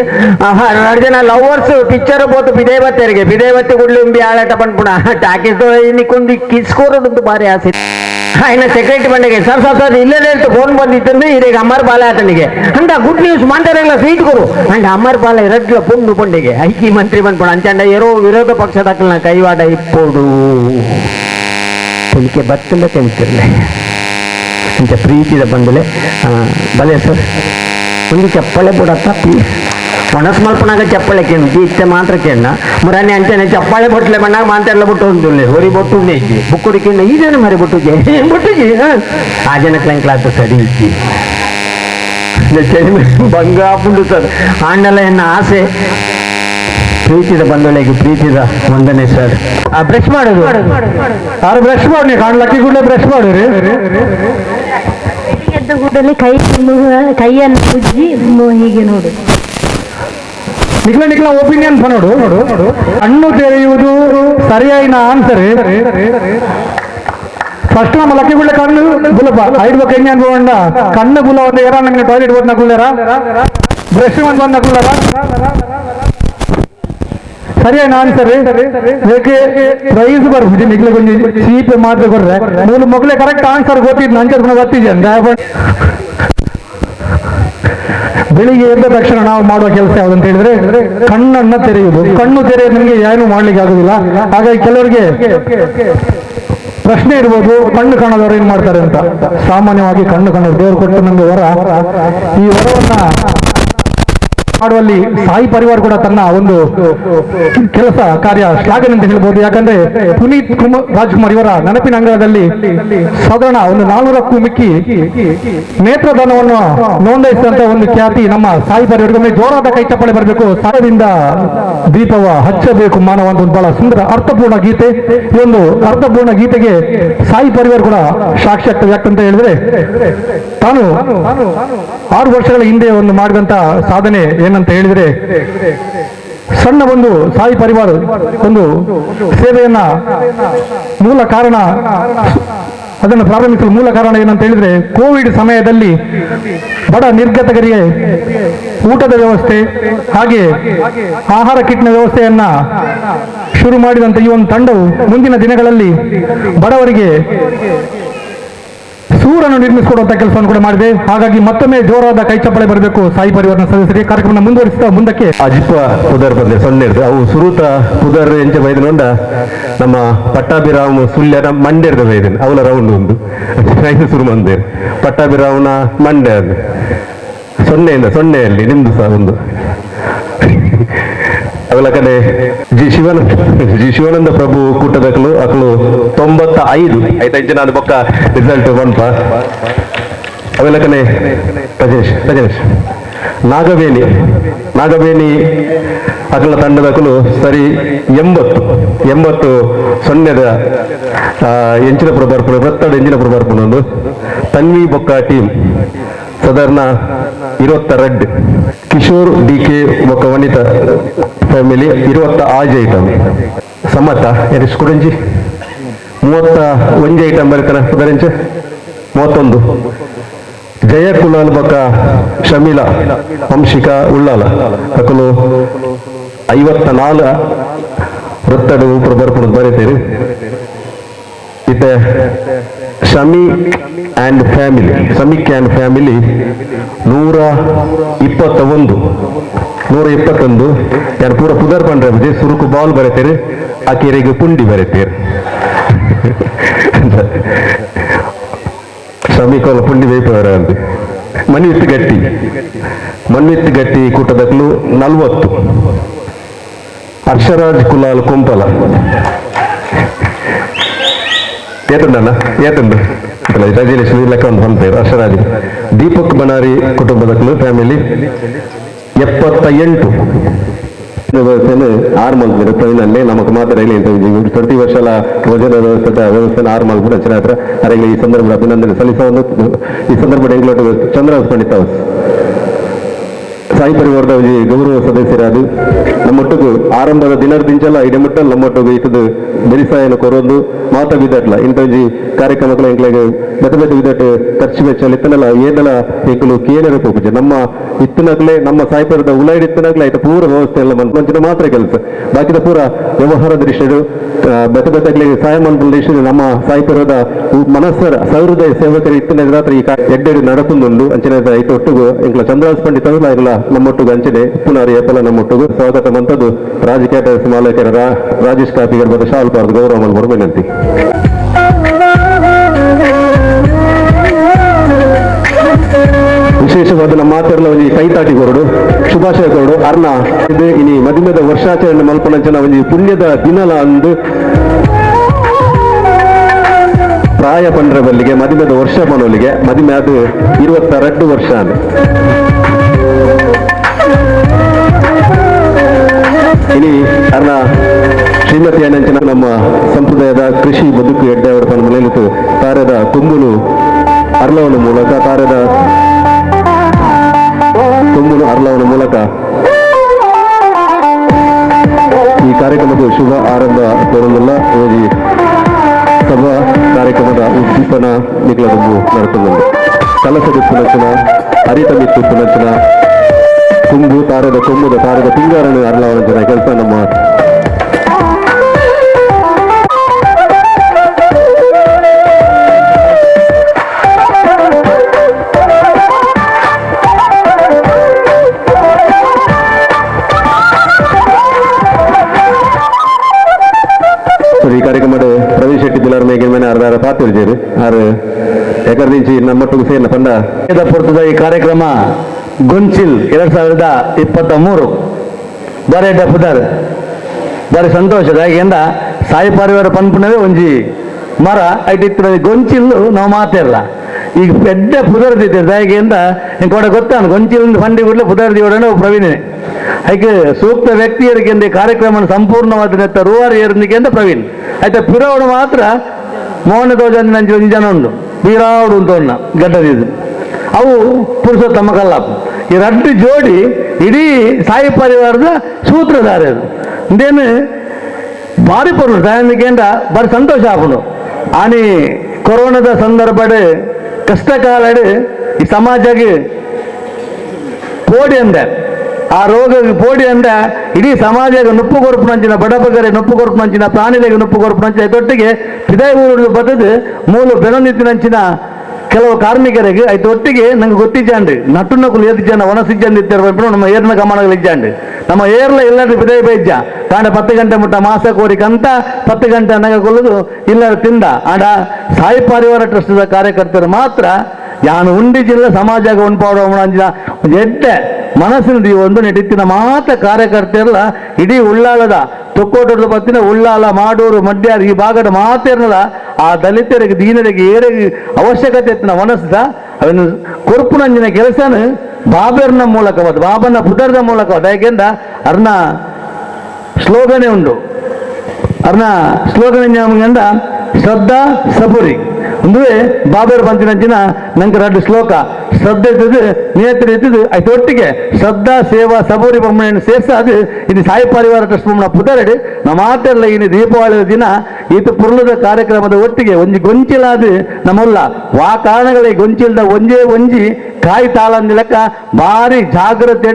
ಜನ ಲವರ್ಸ್ ಪಿಕ್ಚರ್ ಬೋತು ಬಿದೇವತ್ತೆರಿಗೆ ಬಿದೇವತ್ತಿ ಗುಡ್ಲಿ ಆಳಾಟ ಬಂದ್ಬಿಡ ಟಾಕೀಸ್ ಇನ್ನಿಕ್ಕೊಂದು ಕಿಸ್ಕೋರೋದಂತೂ ಭಾರಿ ಆಸೆ. ఆయన సెక్రటరీ పండుగ సార్ సార్ సార్ ఇల్లే ఫోన్ ಬಂದಿತ್ತು ಈಗ ಅಮ್ಮರ್ ಬಾಲ ಆತನಿಗೆ ಅಂದ ಗುಡ್ ನ್ಯೂಸ್ ಮಾಂತಾರೆಲ್ಲ ಸ್ವೀಟ್ ಕೊಡು ಅಂಡ್ ಅಮ್ಮರ್ ಬಾಲ ಎರಡ್ಲ ಪೊಂದು ಪಂಡಿಗೆ ಐಕಿ ಮಂತ್ರಿ ಬಂದ್ಬಿಡ ಅಂಚಂಡ ಏರೋ ವಿರೋಧ ಪಕ್ಷದ ಕೈವಾಡ ಇಪ್ಪೋಡು ತೆಲಿಕೆ ಬತ್ತಲ್ಲ ತೆಲಿತಿರ್ಲೆ ಇಂಥ ಪ್ರೀತಿದ ಬಂದಲೆ ಬಲೆ ಸರ್ ಒಂದು ಚಪ್ಪಳೆ ಬಿಡತ್ತ ಪ್ಲೀಸ್ ಮನಸ್ ಮಲ್ಪನಾಗ ಚಪ್ಪಳೆ ಕೇಳಿ ಇತ್ತೆ ಮಾತ್ರ ಕೇಳ ಮುರಾನೆ ಅಂಚನೆ ಚಪ್ಪಾಳೆ ಬೊಟ್ಲೆ ಬಣ್ಣಾಗ ಮಾಂತೆಲ್ಲ ಬಿಟ್ಟು ಒಂದುಲ್ಲೆ ಹೊರಿ ಬೊಟ್ಟು ಇಜ್ಜಿ ಬುಕ್ಕುಡಿಕಿನ್ನ ಈಜೇನು ಮರಿ ಬೊಟ್ಟುಜಿ ಬೊಟ್ಟುಜಿ ಆ ಜನ ಕ್ಲಾಸ್ ಸರಿ ಇಜ್ಜಿ ಬಂಗಾಪುಂಡು ಸರ್ ಆಂಡಲ ಎನ್ನ ಆಸೆ ಪ್ರೀತಿದ ಬಂದೊಳಗೆ ಪ್ರೀತಿದ ವಂದನೆ ಸರ್. ಬ್ರಷ್ ಮಾಡೋದು ಯಾರು ಬ್ರಷ್ ಮಾಡಿ ಕಾಣ್ಲಕ್ಕಿ ಕೂಡಲೇ ಬ್ರಷ್ ಮಾಡಿರಿ ಕೂಡಲೇ ಕೈಯನ್ನು ಉಜ್ಜಿ ಹೀಗೆ ನೋಡು ನಿಕ್ಲ ಒಪಿನಿಯನ್ ನೋಡು ಕಣ್ಣು ತೆರೆಯುವುದು ಸರಿಯಾಯಿನ ಆನ್ಸರ್ ಫಸ್ಟ್ ನಮ್ಮ ಲಕ್ಕಿ ಗುಳ್ಳೆ ಕಣ್ಣು ಗುಲಪ ಐದು ಹೆಂಗೆ ಅನ್ಬೋಂಡ ಕಣ್ಣು ಗುಲ ಒಂದು ಏರ ನಂಗೆ ಟಾಯ್ಲೆಟ್ ಬಂದ ಕುಳ್ಳೇರ ಬ್ರಷ್ ಬಂದ ಕುಳ್ಳೇರ ಸರಿಯಾಗಿ ಆನ್ಸರ್ ಏಕೆ ಪ್ರೈಸ್ ಬರ್ಬಿಟ್ಟು ನಿಗ್ಲೆ ಕೊಂಚ ಚೀಪ್ ಮಾತ್ರ ಕೊಡ್ರೆ ಮೂಲ ಮಗಳೇ ಕರೆಕ್ಟ್ ಆನ್ಸರ್ ಗೊತ್ತಿದ್ದು ನಂಗೆ ಗೊತ್ತಿದ್ದೆ ಬೆಳಿಗ್ಗೆ ಎದ್ದ ತಕ್ಷಣ ನಾವು ಮಾಡುವ ಕೆಲಸ ಯಾವ್ದಂತ ಹೇಳಿದ್ರೆ ಕಣ್ಣನ್ನ ತೆರೆಯುವುದು. ಕಣ್ಣು ತೆರೆಯೋದು ನಮಗೆ ಏನು ಮಾಡ್ಲಿಕ್ಕೆ ಆಗುದಿಲ್ಲ. ಹಾಗಾಗಿ ಕೆಲವರಿಗೆ ಪ್ರಶ್ನೆ ಇರ್ಬೋದು, ಕಣ್ಣು ಕಾಣದವರು ಏನ್ ಮಾಡ್ತಾರೆ ಅಂತ. ಸಾಮಾನ್ಯವಾಗಿ ಕಣ್ಣು ಕಾಣೋದು ದೇವರು ಕೊಟ್ಟು ನಮಗೆ ವರ. ಈ ವರವನ್ನ ಮಾಡುವಲ್ಲಿ ಸಾಯಿ ಪರಿವಾರ ಕೂಡ ತನ್ನ ಒಂದು ಕೆಲಸ ಕಾರ್ಯ ಶ್ಲಾಘನೆ ಅಂತ ಹೇಳ್ಬೋದು. ಯಾಕಂದ್ರೆ ಪುನೀತ್ ರಾಜ್ಕುಮಾರ್ ಇವರ ನೆನಪಿನ ಅಂಗಳದಲ್ಲಿ ಸಾಧಾರಣ ಒಂದು 400ಕ್ಕೂ ಮಿಕ್ಕಿ ನೇತ್ರದಾನವನ್ನು ನೋಂದಾಯಿಸಿದಂತ ಒಂದು ಖ್ಯಾತಿ ನಮ್ಮ ಸಾಯಿ ಪರಿವಾರಕ್ಕೆ ಜೋರಾದ ಕೈ ಚಪ್ಪಳೆ ಬರಬೇಕು. ಸಾಯದಿಂದ ದೀಪವ ಹಚ್ಚಬೇಕು ಮಾನವ ಅಂತ ಒಂದು ಬಹಳ ಸುಂದರ ಅರ್ಥಪೂರ್ಣ ಗೀತೆ. ಈ ಒಂದು ಅರ್ಥಪೂರ್ಣ ಗೀತೆಗೆ ಸಾಯಿ ಪರಿವಾರ ಕೂಡ ಸಾಕ್ಷಿ ಆಗ್ತದೆ. ಯಾಕಂತ ಹೇಳಿದ್ರೆ ತಾನು 6 ವರ್ಷಗಳ ಹಿಂದೆ ಒಂದು ಮಾಡಿದಂತ ಸಾಧನೆ ಏನಂತ ಹೇಳಿದ್ರೆ, ಸಣ್ಣ ಒಂದು ಸಾಯಿ ಪರಿವಾರ ಒಂದು ಸೇವೆಯನ್ನ ಮೂಲ ಕಾರಣ ಅದನ್ನು ಪ್ರಾರಂಭಿಸಲು ಮೂಲ ಕಾರಣ ಏನಂತ ಹೇಳಿದ್ರೆ, ಕೋವಿಡ್ ಸಮಯದಲ್ಲಿ ಬಡ ನಿರ್ಗತಕರಿಗೆ ಊಟದ ವ್ಯವಸ್ಥೆ ಹಾಗೆ ಆಹಾರ ಕಿಟ್ನ ವ್ಯವಸ್ಥೆಯನ್ನ ಶುರು ಮಾಡಿದಂತ ಈ ಒಂದು ತಂಡವು ಮುಂದಿನ ದಿನಗಳಲ್ಲಿ ಬಡವರಿಗೆ ಸೂರನ್ನು ನಿರ್ಮಿಸಿಕೊಡುವಂತ ಕೆಲಸವನ್ನು ಕೂಡ ಮಾಡಿದೆ. ಹಾಗಾಗಿ ಮತ್ತೊಮ್ಮೆ ಜೋರಾದ ಕೈ ಚಪ್ಪಳೆ ಬರಬೇಕು ಸಾಯಿ ಪರಿವಾರನ ಸದಸ್ಯರಿಗೆ. ಕಾರ್ಯಕ್ರಮ ಮುಂದುವರಿಸ್ತಾ ಮುಂದಕ್ಕೆ ಅಜಿಪ ಪುದರ್ ಬಂದೆ ಸೊನ್ನೆ ಇರ್ದು ಅವು ಸುರುತ ಪುದರ್ ಎಂಚ ಬೈದನೊಂಡ ನಮ್ಮ ಪಟ್ಟಾಭಿರಾಮ್ ಸುಳ್ಯನ ಮಂಡ್ಯದ ಬೈದನ್ ಅವಳ ರೌಂಡ್ ಒಂದು ಶುರು ಮಂದೆ ಪಟ್ಟಾಭಿರಾಮ್ನ ಮಂಡ್ಯ ಅದು ಸೊನ್ನೆಯಲ್ಲಿ ನಿಮ್ದು ಸಹ ಒಂದು ಅವಳ ಕಡೆ ಜಿ ಶಿವಾನಂದ ಪ್ರಭು ಕೂಟದಕ್ಕಲು ಅಕಲು 95 ಆಯ್ತಾ ನಾನು ಪಕ್ಕ ರಿಸಲ್ಟ್ ಬಂಪ ಅವಳ ಕಡೆ ರಜೇಶ್ ನಾಗವೇಣಿ ಅಕಲ ತಂಡದಕ್ಕಲು ಸರಿ 80 ಸೊನ್ನೆದ ಎಂಚಿನ ಪ್ರಬರ್ಪಣೆ ವೃತ್ತದ ಎಂಚಿನ ಪ್ರಬರ್ಪಣೆ ಒಂದು ತನ್ವಿ ಬೊಕ್ಕ ಟೀಮ್ ಸಾಧಾರಣ 22 ಕಿಶೋರ್ DK ఒక వనిత ಫ್ಯಾಮಿಲಿ 26 ಐಟಮ್ ಸಮ್ಮತ ಎಷ್ಟು ಕೊಡಂಜಿ 31 ಐಟಮ್ ಬರ್ತಾನ ಅದರಂಚ 31 ಜಯ ಕುಲಾಲ್ ಬಕ ಶಮೀಲಾ ವಂಶಿಕಾ ಉಳ್ಳಾಲ ಅಕಲು 54 ವೃತ್ತಡು ಪ್ರಬರ್ಪಣ ಬರೀತೀರಿ ಇತ್ತೆ ಸಮೀಕ್ ಆ್ಯಂಡ್ ಫ್ಯಾಮಿಲಿ 121 ಯಾರು ಪೂರ ಪುದರ್ ಪಂಡ್ರೆ ಬಜೆ ಸುರುಕು ಬಾಲ್ ಬರೀತೀರಿ ಆ ಕೆರೆಗೆ ಪುಂಡಿ ಬರೀತೀರಿ ಸಮೀಕಲ ಪುಂಡಿ ಬೇಯಿಪವರ ಅಂತ ಮನ್ವಿತ್ ಗಟ್ಟಿ ಕೂಟದಕ್ಕಲು 40 ಹರ್ಷರಾಜ್ ಕುಲಾಲ್ ಕೊಂಪಲ ಏತಂಡು ರಜಲಕ್ಷ್ಮಿ ಲೆಕ್ಕ ಒಂದು ಬಂತೇವೆ ಹರ್ಷರಾಜ್ ದೀಪಕ್ ಬನಾರಿ ಕುಟುಂಬದಕ್ಕಲು ಫ್ಯಾಮಿಲಿ 78 ವ್ಯವಸ್ಥೆಯನ್ನು 6 ಮಲ್ಪುರ ಟ್ರೈನಲ್ಲಿ ನಮಗೆ ಮಾತ್ರ ಪ್ರತಿ ವರ್ಷ ಭೋಜನ ವ್ಯವಸ್ಥೆ 6 ಮಲ್ಪುರ ರಚನೆ ಹತ್ರ ಅರೆಗೆ ಈ ಸಂದರ್ಭದ ಅಭಿನಂದನೆ ಸಲ್ಲಿಸೋದು ಈ ಸಂದರ್ಭದ ಎಂಗ್ಲೋಟು ಚಂದ್ರಹಾಸ್ ಪಂಡಿತ ಸಾಯಿ ಪರಿವಾರದ ಗೌರವ ಸದಸ್ಯರಾದು ನಮ್ಮೊಟ್ಟಿಗೂ ಆರಂಭದ ದಿನದಿಂಚಲ್ಲ ಇಡಮಟ್ಟಲ್ಲಿ ನಮ್ಮೊಟ್ಟಿಗೂ ಇತದು ಬೆರಿಸಾಯನ ಕೊರೊಂದು ಮಾತ ಬಿದ್ದಟ್ಲ ಇಂಟಜಿ ಕಾರ್ಯಕ್ರಮಗಳ ಎಂಕ್ಲೆಗೆ ಬೆತ್ತ ಬಿದ್ದಟ್ಟು ಖರ್ಚು ವೆಚ್ಚಲ್ಲಿ ಇತ್ತನಲ್ಲ ಏನೆಲ್ಲ ಎಂಕಲು ಕೇನರ ಹೋಗುಜೆ ನಮ್ಮ ಇತ್ತನಾಗ್ಲೇ ನಮ್ಮ ಸಾಯಿ ಪರಿವಾರದ ಉಲಾಯ್ಡ್ ಇತ್ತನಾಗ್ಲೇ ಆಯ್ತು ಪೂರ ವ್ಯವಸ್ಥೆ ಎಲ್ಲ ಮಂಚಿನ ಮಾತ್ರ ಕೆಲಸ ಬಾಕಿದ ಪೂರ ವ್ಯವಹಾರ ದೃಶ್ಯರು ಬೆತ್ತಗಳಿಗೆ ಸಹಾಯ ಮನ್ಪುಲ ದೃಶ್ಯ ನಮ್ಮ ಸಾಯಿ ಪರಿವಾರದ ಮನಸ್ಸರ ಸಹೃದಯ ಸೇವಕರು ಇತ್ತಿನ ರಾತ್ರಿ ಈ ಎಡ್ಡೆಡು ನಡೆಸುಂದುಂಡು ಅಂಚನೆ ಐತು ಒಟ್ಟಿಗೂ ಎಂಕ್ಲ ಚಂದ್ರಹಾಸ್ ಪಂಡಿತ ಇಲ್ಲ ನಮ್ಮೊಟ್ಟಿಗೂ ಅಂಚನೆ ಪುನರ್ ಏಪಲ ನಮ್ಮೊಟ್ಟಿಗೂ ಸ್ವಾಗತ ಮಂತದ್ದು ರಾಜಕೀಯ ಮಾಲಕರ ರಾಜೇಶ್ ಕಾಪಿಗರ್ ಮತ್ತು ಶಾಲ್ ಪಾರ್ದು ಗೌರವ ಮಲ್ಪುರ ವಿನಂತಿ. ವಿಶೇಷವಾದ ನಮ್ಮ ಮಾತೆಲ್ಲ ಒಂಜಿ ಕೈತಾಟಿ ಕೊರಡು ಶುಭಾಶಯ ಕೊರಡು ಅರ್ನ ಇದು ಇನಿ ಮದುಮೆದ ವರ್ಷಾಚರಣೆ ಮಲ್ಪನಂಚನ ಒಂಜಿ ಪುಣ್ಯದ ದಿನಲ ಅಂದು ಪ್ರಾಯ ಪಂಡ್ರ ಬಲ್ಲಿಗೆ ಮದುಮೆದ ವರ್ಷ ಮನೋಲಿಗೆ ಮದುಮೆ ಅದು 22 ವರ್ಷ ಅಂದು ಇನಿ ಅರ್ನ ಶ್ರೀಮತಿ ಅನಂಚನ ನಮ್ಮ ಸಂಪ್ರದಾಯದ ಕೃಷಿ ಬದುಕು ಎಡ್ಡೆಯವರ ತನ್ನ ಮನೆಯಲ್ಲಿತ್ತು ತಾರದ ತುಂಬುಲು ಅರ್ಲವನ ಮೂಲಕ ಈ ಕಾರ್ಯಕ್ರಮದ ಶುಭ ಆರಂಭ ಕೋರಲಿಲ್ಲ ಹೋಗಿ ಸಭಾ ಕಾರ್ಯಕ್ರಮದ ಉದ್ದೀಪನ ನಿಗಲದೊಂದು ನಡೆಸುವುದು ಕಲಸದ ಪುನಚನ ಹರಿತ ಮಿತ್ತು ಪುನಚನ ತುಂಬು ತಾರದ ತಿಂಗಾರನ್ನು ಅರ್ಲವನ ಜನ ಕೆಲಸ ನಮ್ಮ ಈ ಕಾರ್ಯಕ್ರಮದ ಪ್ರವೇಶ ಇಟ್ಟಿದ್ದಿಲ್ಲ ಮೇಗಿನ ಅರ್ಧ ಪಾತಿರ್ಜೇರಿ ಆರು ಎಕರ್ದಿಂಚಿ ನಮ್ಮೊಟ್ಟಿಗೂ ಸೇರಿನ ಪಂಡ ಪುರ್ತದ ಈ ಕಾರ್ಯಕ್ರಮ ಗೊಂಚಿಲ್ 2023 ಬರೇ ಪುದರ್ ಬಾರಿ ಸಂತೋಷದ ಯಾಕೆಂದ ಸಾಯಿ ಪರಿವಾರ ಪನ್ಪುನವೇ ಒಂಜಿ ಮರ ಐಟಿತ್ತು ಗೊಂಚಿಲ್ಲು ನಾವು ಮಾತಿರಲ್ಲ ಈಗ ಪೆದ್ದ ಪುದರ್ದಿದ್ದೆ ಯಾಕೆಂದ ಕೂಡ ಗೊತ್ತಾನು ಗೊಂಚಿಲ್ ಫಂಡಿ ಬಿಡ್ಲೆ ಪುದರ್ದಿ ಓಡೋಣ ಪ್ರವೀಣೆ ಅದಕ್ಕೆ ಸೂಕ್ತ ವ್ಯಕ್ತಿಯರಿಗೆ ಕಾರ್ಯಕ್ರಮ ಸಂಪೂರ್ಣವಾದ ರೂವಾರಿ ಏರಿಕೆ ಅಂತ ಪ್ರವೀಣ್ ಆಯ್ತಾ ಪಿರಾವಡು ಮಾತ್ರ ಮೋಹನ ತೋಜನ್ ನಂಜಿ ಒಂದು ಜನ ಉಂಡು ಪಿರಾವಡು ಅಂತ ಉನ್ನ ಗಡ್ಡದಿದ್ದು ಅವು ಪುರುಷೋತ್ತಮ ಕಲ್ಲಾಪ ಈ ರಡ್ಡು ಜೋಡಿ ಇಡೀ ಸಾಯಿ ಪರಿವಾರದ ಸೂತ್ರಧಾರ ಅದು ಇಂದೇನು ಭಾರಿ ಪೊರ್ಲು ಸಾಯಂದಿಕೆಂಡ ಬಾರಿ ಸಂತೋಷ ಆಪುಂಡು ಆನಿ ಕೊರೋನಾದ ಸಂದರ್ಭಡ್ ಕಷ್ಟಕಾಲಡ್ ಈ ಸಮಾಜಕ್ಕೆ ಪೋಡಿ ಅಂದೆ ಆ ರೋಗಕ್ಕೆ ಪೋಡಿ ಅಂದ ಇಡೀ ಸಮಾಜಕ್ಕೆ ನೊಪ್ಪು ಕೊರಪುನಂಚಿನ ಬಡಬಗರೆ ನೊಪ್ಪು ಕೊರಪುನಂಚಿನ ಪ್ರಾಣಿಗಳಿಗೆ ನೊಪ್ಪು ಕೊರಪುನಂಚಿನ ಇದೊಟ್ಟಿಗೆ ಪಿದಾಯಿ ಊರು ಬದದು ಮೂಲು ಬೆಳನಿತ್ತಿನಂಚಿನ ಕೆಲವು ಕಾರ್ಮಿಕರಿಗೆ ಆಯ್ತು ಒಟ್ಟಿಗೆ ನಂಗೆ ಗೊತ್ತಿಜ್ಜಾಂಡು ನಟ್ಟುನಕ್ಕಲು ಏದಿಜ್ಜಾಂಡ ಒಣಸಿಜ್ಜಾಂಡು ಇತ್ತಿರ್ಬೇಕು ನಮ್ಮ ಏರ್ನ ಗಮನಗಳು ಇಜ್ಜಾಂಡು ನಮ್ಮ ಏರ್ಲ ಎಲ್ಲರೂ ಬಿದೇ ಬೈಜ್ಜ ಕಾಂಡ 10 ಗಂಟೆ ಮುಟ್ಟ ಮಾಸ ಕೋರಿಕಂತ 10 ಗಂಟೆ ಅನ್ನಗ ಕೊಲ್ಲದು ಇಲ್ಲ ತಿಂದ ಆಡ ಸಾಯಿ ಪರಿವಾರ ಟ್ರಸ್ಟ್ದ ಕಾರ್ಯಕರ್ತರು ಮಾತ್ರ ಯಾನು ಉಂಡಿ ಜಿಲ್ಲೆ ಸಮಾಜ ಉಂಪಾಡುವ ಅಂಜಿನ ಎಡ್ಡೆ ಮನಸ್ಸಿನ ಒಂದು ನೆಟ್ಟಿನ ಮಾತ್ರ ಕಾರ್ಯಕರ್ತೆಯಲ್ಲ ಇಡೀ ಉಳ್ಳಾಳದ ತೊಕ್ಕೋಟದ ಪತ್ತಿನ ಉಳ್ಳಾಲ ಮಾಡೂರು ಮಡ್ಯಾರ ಈ ಭಾಗದ ಮಾತೇರ್ನಲ್ಲ ಆ ದಲಿತರಿಗೆ ದೀನರಿಗೆ ಏರಿಗೆ ಅವಶ್ಯಕತೆ ಎತ್ತಿನ ಮನಸ್ಸಿದ ಅವನು ಕೊರ್ಪುನಂಜಿನ ಕೆಲಸನ ಬಾಬರ್ನ ಮೂಲಕವಾದ ಬಾಬನ ಪುಟರ್ದ ಮೂಲಕವಾದ ಯಾಕೆಂದ ಅರ್ನ ಸ್ಲೋಗನೇ ಉಂಟು ಅರ್ನ ಸ್ಲೋಗನ ಶ್ರದ್ಧಾ ಸಬುರಿ ಅಂದ್ರೆ ಬಾಬರ್ ಬಂತಿನಂಚಿನ ನಂಗೆ 2 ಶ್ಲೋಕ ಶ್ರದ್ಧೆ ಇದ್ದದು ನಿಯತ್ರಿ ಇದ್ದದು ಆಯ್ತು ಒಟ್ಟಿಗೆ ಶ್ರದ್ಧಾ ಸೇವಾ ಸಬೂರಿ ಬೊಮ್ಮನ ಸೇರ್ಸಾದು ಇದು ಸಾಯಿ ಪರಿವಾರ ಟ್ರಸ್ಟ್ ಬೊಮ್ಮನ ಪುಟರಡು ನಮ್ಮ ಮಾತೆಲ್ಲ ಇನ್ನು ದೀಪಾವಳಿ ದಿನ ಈತ ಪುರ್ಲದ ಕಾರ್ಯಕ್ರಮದ ಒಟ್ಟಿಗೆ ಒಂಜಿ ಗೊಂಚಿಲಾದ ನಮ್ಮಲ್ಲ ವಾ ಕಾರಣಗಳಿಗೆ ಗೊಂಚಿಲ್ದ ಒಂಜಿ ಕಾಯಿ ತಾಳಂದ ಲೆಕ್ಕ ಭಾರಿ ಜಾಗ್ರತೆ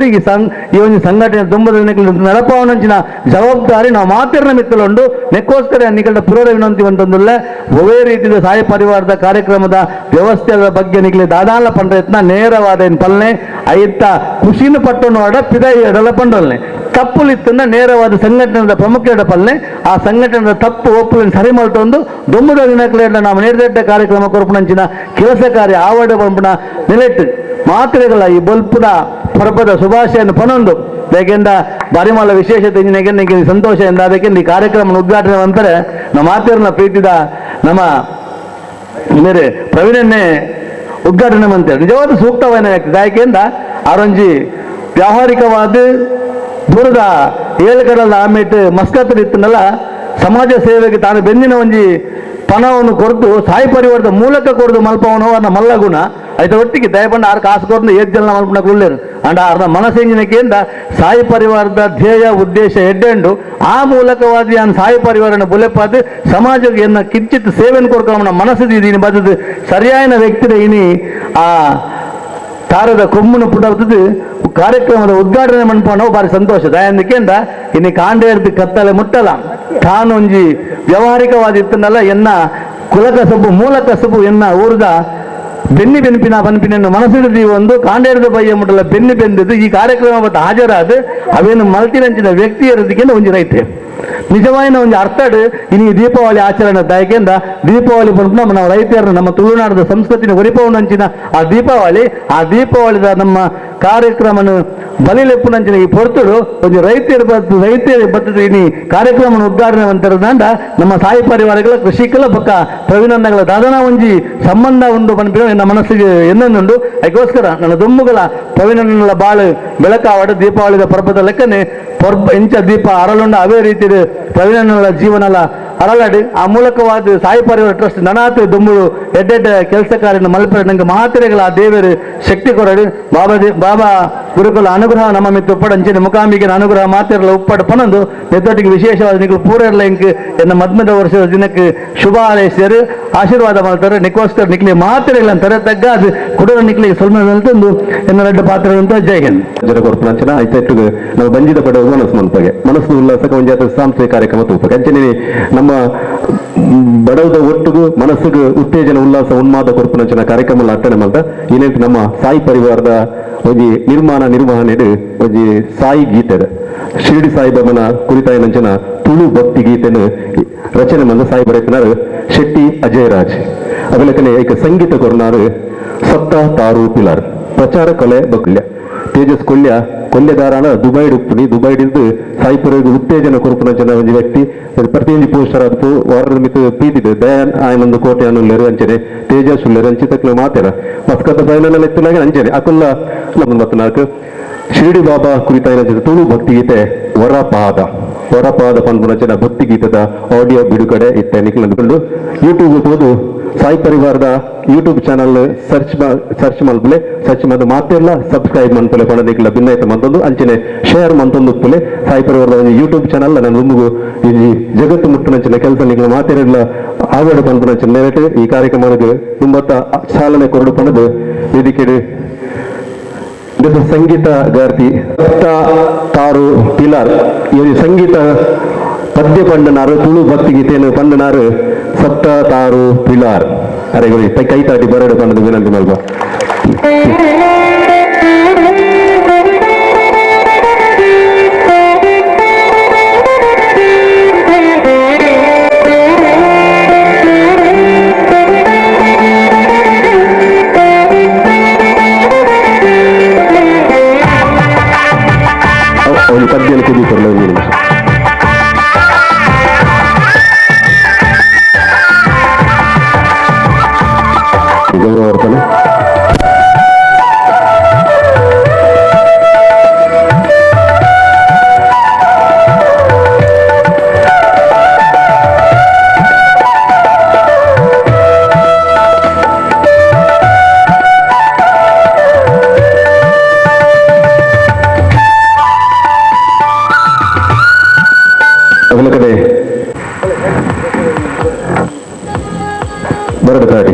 ಈ ಒಂದು ಸಂಘಟನೆ ತುಂಬದ ನಡಪವನಂಚಿನ ಜವಾಬ್ದಾರಿ ನಾವು ಮಾತಿರ್ನ ಮಿತ್ತಲುಂಡು ನೆಕ್ಕೋಸ್ಕರ ನಿಕಟ ಪುರೋಡ ವಿನಂತಿ ಅಂತಂದುಲ್ಲ ಒವೇ ರೀತಿಯ ಸಾಯಿ ಪರಿವಾರದ ಕಾರ್ಯಕ್ರಮದ ವ್ಯವಸ್ಥೆಯ ಬಗ್ಗೆ ನಿಗಲಿ ದಾದಾಲ ಪಂಡ್ರಯತ್ನ ನೇರವಾದ ಪಲ್ಲೆ ಐತ ಖುಷಿನ ಪಟ್ಟಣ ಪಿದ ಎಡಲ ಪಂಡಲ್ನೆ ತಪ್ಪುಲಿತ್ತನ್ನ ನೇರವಾದ ಸಂಘಟನೆದ ಪ್ರಮುಖ ಪಲ್ಲೆ ಆ ಸಂಘಟನೆದ ತಪ್ಪು ಒಪ್ಪುలను ಸರಿ ಮಾಡ್ತೊಂದು ದೊಮ್ಮದ ದಿನಕಲೆಲ್ಲ ನಾವು ನೇರದಡ್ಡ ಕಾರ್ಯಕ್ರಮ ಕೊರಪುನಂಚಿನ ಕೆಲಸ ಕಾರ್ಯ ಆವಡ ಪಂಪುನ ನಿಲೆಟ್ಟು ಮಾತ್ರೆಗಳ ಈ ಬಲ್ಪುದ ಪರ್ಬದ ಶುಭಾಶಯನ್ನು ಪನೊಂದು ಯಾಕೆಂದ ಬಾರಿಮಾಲ ವಿಶೇಷತೆ ನಿನಗೆ ಸಂತೋಷ ಎಂದ ಅದಕ್ಕೆ ಈ ಕಾರ್ಯಕ್ರಮ ಉದ್ಘಾಟನೆ ನಂತರ ನಮ್ಮ ಮಾತೇರ್ನ ಪ್ರೀತಿದ ನಮ್ಮ ಮೇರೆ ಪ್ರವೀಣನ್ನೇ ಉದ್ಘಾಟನೆ ಮಂತೇಳಿ ನಿಜವಾದ ಸೂಕ್ತವಾದ ವ್ಯಕ್ತಿ ಯಾಕೆಂದ ಆರೊಂಜಿ ವ್ಯಾವಹಾರಿಕವಾದ ದೂರದ ಏಳುಗಡಲ್ಲ ಆಮೇಲೆ ಮಸ್ಕತ್ತಲ್ಲಿ ಇತ್ತನಲ್ಲ ಸಮಾಜ ಸೇವೆಗೆ ತಾನು ಬೆಂದಿನ ಒಂಜಿ ಪಣವನ್ನು ಕೊರತು ಸಾಯಿ ಪರಿವಾರದ ಮೂಲಕ ಕೊರದು ಮಲ್ಪವನು ಅನ್ನ ಮಲ್ಲಗುಣ ಆಯ್ತು ಒಟ್ಟಿಗೆ ದಯಪಂಡ 6 ಕಾಸು ಕೊರದು 7 ಜನ ಮಲ್ಪನ ಕುಳ್ಳೇರು ಅಂಡ ಅರ್ಧ ಮನಸ್ಸೆಂಜಿನಕ್ಕೆಂದ ಸಾಯಿ ಪರಿವಾರದ ಧ್ಯೇಯ ಉದ್ದೇಶ ಎಡ್ಡೆಂಡು ಆ ಮೂಲಕವಾದ ಯಾನ್ ಸಾಯಿ ಪರಿವಾರನ ಬುಲೆಪಾದ ಸಮಾಜಕ್ಕೆ ಎನ್ನ ಕಿಂಚಿತ್ ಸೇವೆಯನ್ನು ಕೊಡ್ಕೊಂಡ ಮನಸ್ಸಿದೀನಿ ಬದದು ಸರಿಯಾದ ವ್ಯಕ್ತಿನ ಇನಿ ಆ ತಾರದ ಕೊಮ್ಮುನ ಪುಟದ್ದು ಕಾರ್ಯಕ್ರಮದ ಉದ್ಘಾಟನೆ ಮನ್ಪಣವು ಬಾರಿ ಸಂತೋಷ ದಯಂದಕ್ಕೆಂದ ಇನ್ನು ಕಾಂಡೇರ್ದು ಕತ್ತಲೆ ಮುಟ್ಟಲ ತಾನೊಂಜಿ ವ್ಯವಹಾರಿಕವಾದಿತ್ತನಲ್ಲ ಎನ್ನ ಕುಲಕಸಬು ಮೂಲ ಕಸಬು ಎನ್ನ ಊರ್ದ ಬೆನ್ನಿನ ಪನ್ಪಿನನ್ನು ಮನಸ್ಸಿಡಿದ ಒಂದು ಕಾಂಡೇರದ ಬಯ್ಯ ಮುಟ್ಟಲ ಬೆಂದಿದ್ದು ಈ ಕಾರ್ಯಕ್ರಮ ಮತ್ತು ಹಾಜರಾದ ಅವೇನು ಮಲ್ತಿನಂಚಿನ ವ್ಯಕ್ತಿ ಇರೋದಕ್ಕಿಂತ ಒಂಜಿ ರೈತೆ ನಿಜವಾಯಿನ ಒಂದು ಅರ್ಥಡ್ ಇನ್ನು ದೀಪಾವಳಿ ಆಚರಣೆ ಯಾಕೆಂದ ದೀಪಾವಳಿ ಬಂದು ನಾವು ರೈತರನ್ನು ನಮ್ಮ ತುಳುನಾಡದ ಸಂಸ್ಕೃತಿನ ಒರಿಪವನಂಚಿನ ಆ ದೀಪಾವಳಿದ ನಮ್ಮ ಕಾರ್ಯಕ್ರಮನ ಬಲಿಲೆಪ್ಪುನಂಚಿನ ಈ ಪೊರ್ತುಡು ಒಂದು ರೈತರು ಬರ್ತದೆ ಇನ್ನು ಕಾರ್ಯಕ್ರಮ ಉದ್ಘಾಟನೆ ಅಂತರಂದ ನಮ್ಮ ಸಾಯಿ ಪರಿವಾರಗಳ ಕೃಷಿಕಲ ಪಕ್ಕ ಪ್ರವೀಣಗಳ ದಾದನ ಒಂಜಿ ಸಂಬಂಧ ಉಂಡು ಬಂದ್ಬಿಡ ನನ್ನ ಮನಸ್ಸಿಗೆ ಎನ್ನೊಂದುಂಡು ಅದಕ್ಕೋಸ್ಕರ ನನ್ನ ದುಮ್ಮುಗಳ ಪ್ರವೀಣನ ಬಾಳು ಬೆಳಕಾವಡ ದೀಪಾವಳಿದ ಪರ್ವದ ಲೆಕ್ಕನೆ ಎಂಚ ದೀಪ ಅರಳುಂಡ ಅವೇ ರೀತಿ ಪ್ರವೀಣನ ಜೀವನಲ ಅರಳಡಿ ಆ ಮೂಲಕವಾದ ಸಾಯಿ ಪರಿವಾರ ಟ್ರಸ್ಟ್ ನನಾತು ದುಂಬುಳು ಎಡ್ಡೆಡ್ಡ ಕೆಲಸ ಕಾರ್ಯ ಮಲ್ಪರ ನಂಗೆ ಮಾತ್ರೆಗಳ ಆ ದೇವರು ಶಕ್ತಿ ಕೊರಡು ಬಾಬಾ ಗುರುಕುಲ ಅನುಗ್ರಹ ನಮ್ಮ ಮಿತ್ತು ಉಪ್ಪಡಂಚಿನ ಮುಖಾಂಬಿಗೆ ಅನುಗ್ರಹ ಮಾತೆರಲ್ಲ ಉಪ್ಪಡ ಪನೊಂದು ನೆತ್ತೊಟ್ಟಿಗೆ ವಿಶೇಷವಾದ ನಿಗಳು ಪೂರೆಲ್ಲ ಇಂಕ್ ಎನ್ನ ಮದ್ಮದ ವರ್ಷದ ದಿನಕ್ಕೆ ಶುಭ ಹಾರೈಸಿದರು ಆಶೀರ್ವಾದ ಮಾಡ್ತಾರೆ ನಿಕ್ಕೋಸ್ಕರ ನಿಕ್ಲಿ ಮಾತ್ರೆಗಳ ಅಂತಾರೆ ತಗ್ಗ ಅದು ಕುಡುವ ನಿಕ್ಲಿಗೆ ಸ್ವಲ್ಪ ತಂದು ಎನ್ನ ರೆಡ್ಡ ಪಾತ್ರ ಅಂತ ಜೈ ಹಿಂದ್ ಜನ ಕೊರ್ಪುನಂಚಿನ ಆಯ್ತು ನಾವು ಬಂಜಿದ ಪಡೆಯುವ ಮನಸ್ಸು ಮನ್ಪಗೆ ಮನಸ್ಸು ಉಲ್ಲಾಸಕ್ಕೆ ಒಂದು ಜಾತಿ ಸಾಂಸ್ಕೃತಿಕ ಕಾರ್ಯಕ್ರಮ ತೂಪಗೆ ಅಂಚನೆ ನಮ್ಮ ಬಡವದ ಒಟ್ಟಿಗೂ ಮನಸ್ಸಿಗೆ ಉತ್ತೇಜನ ಉಲ್ಲಾಸ ಉನ್ಮಾದ ಕೊರ್ಪುನಂಚಿನ ಕಾರ್ಯಕ್ರಮ ಅಟ್ಟಣೆ ಮಾಡ್ದ ಇನ್ನೇನು ನಮ್ಮ ಸಾಯಿ ಪರಿವಾರದ ಒಂದು ನಿರ್ವಹಣೆ ಒಂದು ಸಾಯಿ ಗೀತೆ ಶಿರಡಿ ಸಾಯಿಬಾಬನ ಕುರಿತಾಯ ನಂಚಿನ ತುಳು ಭಕ್ತಿ ಗೀತೆಯನ್ನು ರಚನೆ ಮಂದ ಸಾಯಿ ಬರೆತನಾರು ಶೆಟ್ಟಿ ಅಜಯರಾಜ್ ಅವಲಕ್ಕನೆ ಈಗ ಸಂಗೀತ ಕೊರನಾರು ಸಪ್ತ ತಾರು ಪಿಲಾರ್ ಪ್ರಚಾರ ಕಲೆ ಬಕ್ಲ್ಯ ತೇಜಸ್ ಕೊಲ್ಯದಾರಾನ ದುಬೈ ಉಪ್ಪುನಿ ದುಬೈಡಿಂದು ಸಾಯಿಪುರಿಗೆ ಉತ್ತೇಜನ ಕೊರಪುನ ಜನ ಒಂದು ವ್ಯಕ್ತಿ ಪ್ರತಿಯೊಂದು ಪೋಸ್ಟರ್ ಅದು ವಾರದ ಮಿತ್ತು ಪ್ರೀತಿದೆ ದಯಾನ್ ಆಯನೊಂದು ಕೋಟೆ ಅನ್ನುಲ್ಲೇರು ಅಂಚನೆ ತೇಜಸ್ ಉಳ್ಳೇರು ಅಂಚಿತಕ್ಲೆ ಮಾತೇರ ಮಸ್ಕತ್ತ ಬಯಲಲ್ಲಿ ಎತ್ತಲಾಗಿ ಅಂಚನೆ ಅಕುಲ್ಲ 14 ಶಿರಡಿ ಬಾಬಾ ಕುರಿತಾಯ ತುಳು ಭಕ್ತಿಗೀತೆ ಹೊರಪಾದ ಪಂಪುನಂಚಿನ ಭಕ್ತಿಗೀತದ ಆಡಿಯೋ ಬಿಡುಗಡೆ ಇತ್ತೆ ನಿಕ್ಲಂದುಕೊಂಡು ಯೂಟ್ಯೂಬ್ ಹೋದು ಸಾಯಿ ಪರಿವಾರದ ಯೂಟ್ಯೂಬ್ ಚಾನಲ್ ಸರ್ಚ್ ಮಲ್ಪಲೆ ಸರ್ಚ್ ಮಾಡಿ ಮಾತೆಲ್ಲ ಸಬ್ಸ್ಕ್ರೈಬ್ ಮನ್ಪಲೆ ಪಣದಿಕ್ಲ ಭಿನ್ನಾಯ್ತ ಮಂತೊಂದು ಅಂಚನೆ ಶೇರ್ ಮಂತೊಂದು ಉಪ್ಪಲೆ ಸಾಯಿ ಪರಿವಾರದ ಒಂದು ಯೂಟ್ಯೂಬ್ ಚಾನಲ್ ನನ್ನ ಮುಂದುಗು ಈ ಜಗತ್ತು ಮುಟ್ಟನಂಚಿನ ಕೆಲಸ ನಿಕ್ಲ ಮಾತೆಲ್ಲ ಆವಡ ಪಂಪುನಂಚಿನ ನೆರಟು ಈ ಕಾರ್ಯಕ್ರಮಕ್ಕೆ ತುಂಬತ್ತ ಚಾಲನೆ ಕೊರಡು ಪಣದು ವೇದಿಕೆಡು ಸಂಗೀತ ಗಾರ್ತಿ ತಾರು ಪಿಲಾರ್ ಈ ಸಂಗೀತ ಪದ್ಯ ಪಂಡನಾರು ತುಳು ಭಕ್ತಿ ಗೀತೆಯನ್ನು ಪಂಡನಾರು ಸಪ್ತ ತಾರು ಪಿಲಾರ್ ಅರೆಗುರಿ ಕೈ ತಾಟಿ ಬರಡು ಕಂಡದು ವಿನಂತಿ ಮಲ್ಪ. ಅವನು ಪದ್ಯನ ಕುದಿಕೊಡ್ಲ ಒಂದು ನಿಮಿಷ. ಗೌರವಾರ್ಥನೆ ಅದರ ಕಡೆ ಬರಡು ತಾಡಿ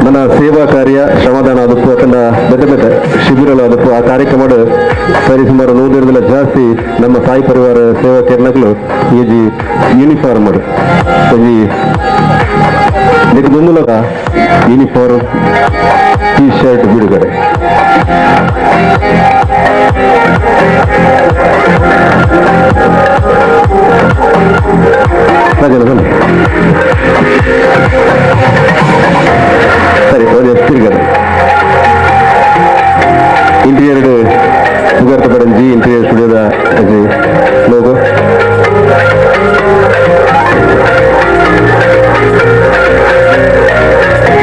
ನನ್ನ ಸೇವಾ ಕಾರ್ಯ ಶ್ರಮದಾನ ಅದಕ್ಕೂ ಅಖಂಡ ಬೆಟ್ಟ ಬೆಟ್ಟ ಶಿಬಿರಲು ಅದಕ್ಕೂ ಆ ಕಾರ್ಯಕ್ರಮ ಸರಿ ಸುಮಾರು 100 ಜಾಸ್ತಿ ನಮ್ಮ ಸಾಯಿ ಪರಿವಾರ ಸೇವಾ ಕೇಂದ್ರಗಳು ಈ ಯೂನಿಫಾರ್ಮ್ ಈ ಮೂಲಕ ಯೂನಿಫಾರ್ಮ್ ಟಿ ಶರ್ಟ್ ಬಿಡುಗಡೆ ಸರಿ ತಿರುಗಡೆ ಇಂಟೀರಿಯರ್ ಸುಗರ್ತ ಪಡಂಜಿ ಇಂಟೀರಿಯರ್ ಸ್ಟುಡಿಯೋದ ಲೋಗೋ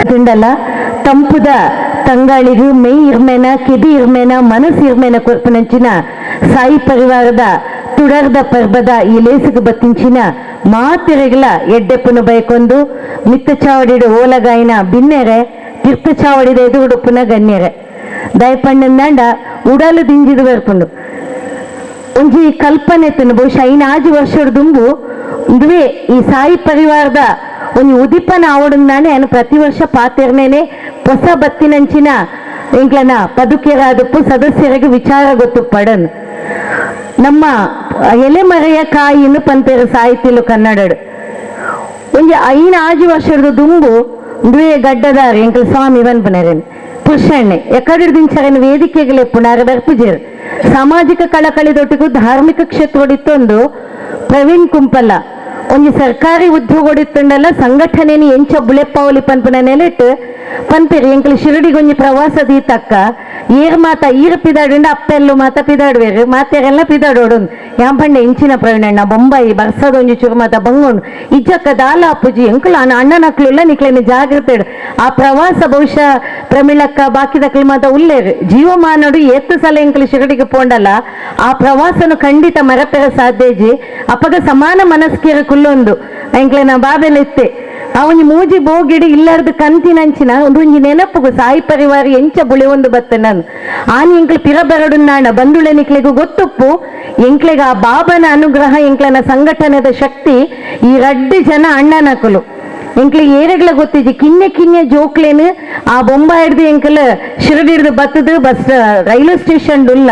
ದುಂಡಲ್ಲ ತಂಪುದ ತಂಗಾಳಿಗು ಮೈ ಇರ್ಮೇನ ಕಿದಿ ಇರ್ಮೇನ ಮನಸ್ಸು ಇರ್ಮೇನ ಕೊರ್ಪನಂಚಿನ ಸಾಯಿ ಪರಿವಾರದ ತುಡರ್ದ ಪರ್ಬದ ಈ ಲೇಸಿಗೆ ಬತ್ತಿಂಚಿನ ಮಾತೆರೆಗಳ ಎಡ್ಡೆಪ್ಪನು ಬೈಕೊಂದು ಮಿತ್ತ ಚಾವಡಿಡು ಓಲಗಾಯಿನ ಬಿನ್ನೆರೆ ತೀರ್ಥ ಚಾವಡಿದ ಎದುರುಡುಪ್ಪುನ ಗಣ್ಯರೆ ದಯಪಣ್ಣಂದಾಂಡ ಉಡಲು ದಿಂಜಿದು ಬರ್ಪುಂಡು ಒಂಜಿ ಕಲ್ಪನೆ ತಿನ್ನು ಬಹುಶಃ ಐನ ಆಜು ವರ್ಷದ ದುಂಬು ಇದುವೇ ಈ ಸಾಯಿ ಪರಿವಾರದ ಒಂದು ಉದಿಪನ ಆವಡಂದಾನೆ ಅನ್ನು ಪ್ರತಿ ವರ್ಷ ಪಾತೆರ್ನೇನೆ ಹೊಸ ಬತ್ತಿನಂಚಿನ ಎಂಕ್ಲನ ಪದುಕೆರಾದಪ್ಪು ಸದಸ್ಯರಿಗೆ ವಿಚಾರ ಗೊತ್ತು ಪಡನ್ ನಮ್ಮ ಎಲೆಮರೆಯ ಕಾಯಿಯನ್ನು ಪಂತೆರ ಸಾಹಿತ್ಯಲು ಕನ್ನಡಡು ಒಂಜಿ ಐನ ಆಜು ವರ್ಷದ ದುಂಬು ದುವೆ ಗಡ್ಡದಾರಿ ಎಂಕಲ್ ಸ್ವಾಮಿ ವನ್ಪನರೇನು ಪುರುಷಣ್ಣೆ ಎಕಡೆ ದಿಂಚರನ ವೇದಿಕೆಗಳೇ ಪುನರ್ ಬರ್ಪುಜೇರು ಸಾಮಾಜಿಕ ಕಳಕಳಿದೊಟ್ಟಿಗೂ ಧಾರ್ಮಿಕ ಕ್ಷೇತ್ರೊಡಿತ್ತೊಂದು ಪ್ರವೀಣ್ ಕುಂಪಲ್ಲ ಒಂಜಿ ಸರ್ಕಾರಿ ಉದ್ಯೋಗ ಹೊಡಿತ್ತಂಡಲ್ಲ ಸಂಘಟನೆನಿ ಎಂಚ ಬುಳೆಪ್ಪಾವಲಿ ಪನ್ಪನ ನೆಲೆಟ್ ಪನ್ಪೆರಿ ಎಂಕಲ್ ಶಿರಡಿಗೊಂಜಿ ಪ್ರವಾಸದ ತಕ್ಕ ಏರ್ ಮಾತ ಈರ್ ಪಿದಾಡಿಂಡ ಅಪ್ಪೆಲ್ಲು ಮಾತ ಪಿದಾಡುವೇರು ಮಾತೆರೆಲ್ಲ ಪಿದಾಡೋಡು ಯಾಂಪಂಡೆ ಇಂಚಿನ ಪ್ರವೀಣಣ್ಣ ಬೊಂಬಾಯಿ ಬರ್ಸದ ಒಂಜಿ ಚೂರು ಮಾತ ಬಂಗೋಣು ಇಜ್ಜಕ್ಕ ದಾಲ ಅಪ್ಪುಜಿ ಎಂಕಲ್ ಅಣ್ಣನಕ್ಲೆಲ್ಲ ನಿಕ್ಲೇನೆ ಜಾಗ್ರತೆ ಆ ಪ್ರವಾಸ ಬಹುಶಃ ಪ್ರಮಿಳಕ್ಕ ಬಾಕಿದಕ್ಲಿ ಮಾತ ಉಲ್ಲೇರು ಜೀವಮಾನಡು ಎತ್ತು ಸಲ ಎಂಕಲ್ ಶಿರಡಿಗೆ ಪೋಂಡಲ್ಲ ಆ ಪ್ರವಾಸನು ಖಂಡಿತ ಮರಪೆರ ಸಾಧ್ಯಜಿ ಅಪ್ಪಗ ಸಮಾನ ಮನಸ್ಕಿರ ಕುಲ್ಲೊಂದು ಎಂಕ್ಲೆನ ಬಾಬೆಲ್ಲ ಇತ್ತೆ ಅವನಿ ಮೂಜಿ ಬೋಗಿಡಿ ಇಲ್ಲಾರ್ದು ಕಂತಿನಂಚಿನ ಒಂದೊಂಜಿ ನೆನಪುಗು ಸಾಯಿ ಪರಿವಾರ ಎಂಚ ಬುಳೆ ಒಂದು ಬತ್ತ ನಾನು ಆನಿ ಎಂಕ್ಲೆ ಪಿರ ಬರಡು ನಾಣ ಬಂಧುಳೆ ನಿಕ್ಲೆಗೂ ಗೊತ್ತುಪ್ಪು ಎಂಕ್ಲೆಗ ಆ ಬಾಬನ ಅನುಗ್ರಹ ಎಂಕ್ಲನ ಸಂಘಟನೆದ ಶಕ್ತಿ ಈ ರಡ್ಡು ಜನ ಅಣ್ಣನಕಲು ಎಂಕ್ಲೆ ಏರೆಗ್ಲ ಗೊತ್ತಿಜಿ ಕಿನ್ನೆ ಜೋಕ್ಲೇನು ಆ ಬೊಂಬ ಹಿಡ್ದು ಎಂಕಲ್ ಶಿರಡಿ ಹಿಡ್ದು ಬತ್ತದು ಬಸ್ ರೈಲ್ವೆ ಸ್ಟೇಷನ್ ಉಲ್ಲ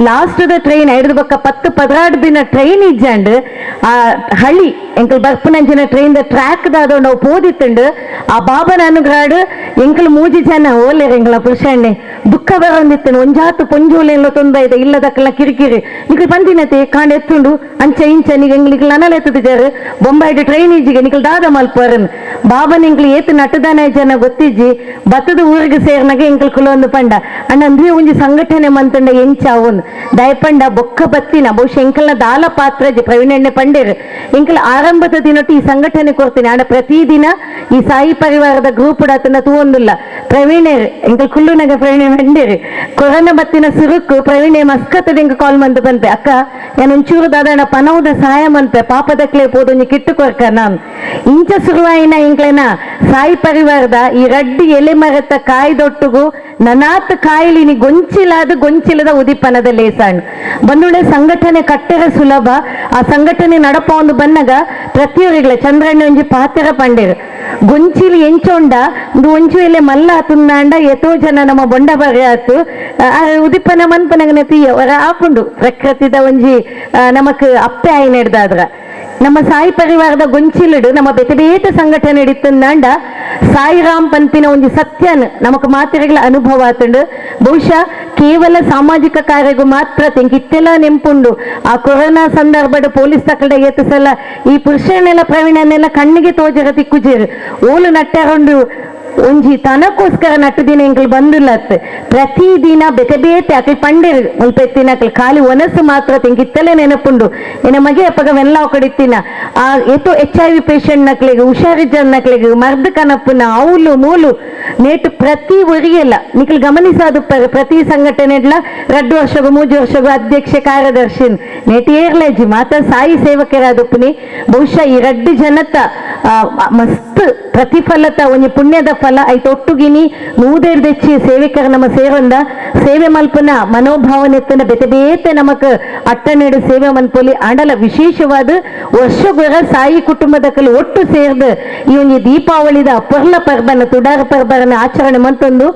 ಲಾಸ್ಟ್ ಟ್ರೈನ್ ಹಿಡ್ದು ಬಕ್ಕ 10-16 ದಿನ ಟ್ರೈನ್ ಇಜ್ಜಂಡ್ ಆ ಹಳಿ ಎಂಕಲ್ ಬರ್ಪನಂಚಿನ ಟ್ರೈನ್ ಟ್ರ್ಯಾಕ್ ದಾದೋ ನಾವು ಪೋದಿತ್ತಂಡು ಆ ಬಾಬನ ಅನುಗ್ರಾಡು ಎಂಕಲ್ ಮೂಜಿ ಜನ ಓಲೇರು ಎಂಕಲ ಪುರುಷಣ್ಣೆ ದುಃಖ ಬರಂದಿತ್ತೇನೆ ಒಂಜಾತು ಪೊಂಜೋಲೆಲ್ಲ ತೊಂದ ಇದೆ ಇಲ್ಲದಕ್ಕಲ್ಲ ಕಿರಿಕಿರಿ ನಿಖಲ್ ಬಂದಿನತೆ ಕಾಂಡ ಎತ್ತುಂಡು ಅಂಚ ಇಂಚ ನಿಗ ಎಂಗ್ಲಿಗೆ ನನಲ್ ಎತ್ತದಿದ್ದಾರೆ ಬೊಂಬಾಯಿಡ್ ಟ್ರೈನ್ ಇಜ್ಜಿಗೆ ನಿಖಲ್ ದಾದ ಮಲ್ಪರನ್ ಬಾಬನ್ ಎಂಕ್ಲಿ ಏತು ನಟದಾನ ಜನ ಗೊತ್ತಿಜ್ಜಿ ಬತ್ತದ ಊರಿಗೆ ಸೇರ್ನಾಗ ಎಂಕಲ್ ಕುಲೊಂದು ಪಂಡ ಅಣ್ಣ ಅಂದ್ರೆ ಒಂಜಿ ಸಂಘಟನೆ ಮಂತಂಡ ಎಂಚ ಅವನ್ ದಯಪಂಡ ಬೊಕ್ಕ ಬತ್ತಿನ ಬಹುಶಃ ಎಂಕಲ್ನ ದಾಲ ಪಾತ್ರಜಿ ಪ್ರವೀಣಣ್ಣೆ ಪಂಡೇರು ಎಂಕಲ್ ಆರಂಭದ ದಿನೊಟ್ಟು ಈ ಸಂಘಟನೆ ಕೊಡ್ತೀನಿ ಅಣ್ಣ ಪ್ರತಿದಿನ ಈ ಸಾಯಿ ಪರಿವಾರದ ಗ್ರೂಪ್ ಡಾತನ ತೂವೊಂದುಲ್ಲ ಪ್ರವೀಣೇರು ಎಂಕಲ್ ಕುಲ್ಲುನಾಗ ಪ್ರವೀಣ ಪಂಡೇರು ಕೊರೋನಾ ಬತ್ತಿನ ಸುರುಕು ಪ್ರವೀಣೆ ಮಸ್ಕತ್ತದ ಎಂಕ ಕಾಲ್ ಮಂತ್ ಬಂತೆ ಅಕ್ಕ ನಾನು ಒಂಚೂರು ದಾದಣ್ಣ ಪನೌದ ಸಹಾಯ ಮಂತೆ ಪಾಪದಕ್ಲೆ ಪೋದೊಂಜಿ ಕಿಟ್ಟು ಕೊರ್ಕ ನಾನು ಇಂಚ ಶುರುವಾಯಿನ ಎಂಕ್ಲೆನ ಸಾಯಿ ಪರಿವಾರದ ಈ ರಡ್ಡಿ ಎಲೆ ಮರತ ಕಾಯ್ದೊಟ್ಟುಗು ನನಾತ್ ಕಾಯಿಲಿನಿ ಗೊಂಚಿಲದ ಉದಿಪನದ ಲೇಸಾಣ್ ಬಂದುಳೆ ಸಂಘಟನೆ ಕಟ್ಟೆರ ಸುಲಭ ಆ ಸಂಘಟನೆ ನಡಪ ಒಂದು ಬನ್ನಗ ಪ್ರತಿಯೊರಿಗಳ ಚಂದ್ರಣ್ಣ ಒಂಜಿ ಪಾತೆರ ಪಂಡೇರು ಗೊಂಚಿಲಿ ಎಂಚೊಂಡ ಒಂಚು ಎಲೆ ಮಲ್ಲ ತುನ್ನಾಂಡ ಎತೋ ಜನ ನಮ್ಮ ಬೊಂಡ ಬಗೆ ಆತು ಉದಿಪನ ಮನ್ಪನಗನೆ ತೀಯ ಹೊರ ಹಾಕೊಂಡು ಪ್ರಕೃತಿದ ಒಂಜಿ ನಮಕ್ ಅಪ್ಪೆ ಆಯಿ ನಡೆದಾದ್ರ ನಮ್ಮ ಸಾಯಿ ಪರಿವಾರದ ಗೊಂಚಿಲಿಡು ನಮ್ಮ ಬೇತೆ ಬೇತೆ ಸಂಘಟನೆ ಇಡಿತಂದಾಂಡ ಸಾಯಿರಾಮ್ ಪಂಪಿನ ಒಂದು ಸತ್ಯನ್ ನಮಕ್ ಮಾತಿರಗಳ ಅನುಭವ ಆತಂಡು ಬಹುಶಃ ಕೇವಲ ಸಾಮಾಜಿಕ ಕಾರ್ಯಗೂ ಮಾತ್ರ ತೆಂಗಿತ್ತೆಲ್ಲ ನೆಂಪುಂಡು ಆ ಕೊರೋನಾ ಸಂದರ್ಭದ ಪೊಲೀಸ್ ತಕಡೆ ಎತ್ತಿಸಲ್ಲ ಈ ಪುರುಷನೆಲ್ಲ ಪ್ರವೀಣನೆಲ್ಲ ಕಣ್ಣಿಗೆ ತೋಜರ ತಿಕ್ಕುಜೇರು ಓಲು ನಟ್ಟರೊಂಡು ಒಂಜಿ ತನಕೋಸ್ಕರ ನಟ್ಟು ದಿನ ಎಂಕಲ್ ಬಂದಿಲ್ಲ ಪ್ರತಿದಿನ ಬೇತೆ ಬೇತೆ ಅಕಲ್ ಪಂಡೇರು ಮುಲ್ಪ ಎತ್ತಿನ ಅಕಲ್ ಖಾಲಿ ಒನಸು ಮಾತ್ರ ತೆಂಗಿತ್ತಲೇ ನೆನಪುಂಡು ಏನ ಮಗೆ ಅಪ್ಪಗ ವೆಲ್ಲ ಕಡಿತಿನ ಆ ಎತ್ತೋ HIV ಪೇಷಂಟ್ ನಕ್ಲಿಗೆ ಹುಷಾರಿದ್ದ ನಕ್ಲಿಗೆ ಮರ್ದ ಕನಪ್ಪನ ಅವಲು ಮೂಲು ನೇಟು ಪ್ರತಿ ಒರಿಯಲ್ಲ ನಿಖಲ್ ಗಮನಿಸೋದು ಪ್ರತಿ ಸಂಘಟನೆಡ್ಲ 2 ವರ್ಷಗೂ 3 ವರ್ಷಗೂ ಅಧ್ಯಕ್ಷ ಕಾರ್ಯದರ್ಶಿ ನೇಟಿ ಏರ್ಲೇಜಿ ಮಾತ ಸಾಯಿ ಸೇವಕರಾದಪ್ಪನಿ ಬಹುಶಃ ಈ 2 ಜನತ ಮಸ್ತ್ ಪ್ರತಿಫಲತ ಒಂಜಿ ಪುಣ್ಯದ ಫಲ ಐತೆ ಒಟ್ಟುಗಿನಿ ನೂದೇರ್ ದೆಚ್ಚಿ ಸೇವೆಕರ ನಮ್ಮ ಸೇರೊಂದ ಸೇವೆ ಮಲ್ಪನ ಮನೋಭಾವನೆತ್ತನ ಬೇತೆ ಬೇತೆ ನಮಕ್ ಅಟ್ಟನೆಡು ಸೇವೆ ಮನ್ಪೊಲಿ ಆಂಡಲ ವಿಶೇಷವಾದ ವರ್ಷಗೊರ ಸಾಯಿ ಕುಟುಂಬದ ಕಲು ಒಟ್ಟು ಸೇರ್ದು ಈ ಒಂದು ದೀಪಾವಳಿದ ಪರ್ಲ ಪರ್ಬನ ತುಡಾರ ಪರ್ಬನ ಆಚರಣೆ ಮಂತೊಂದು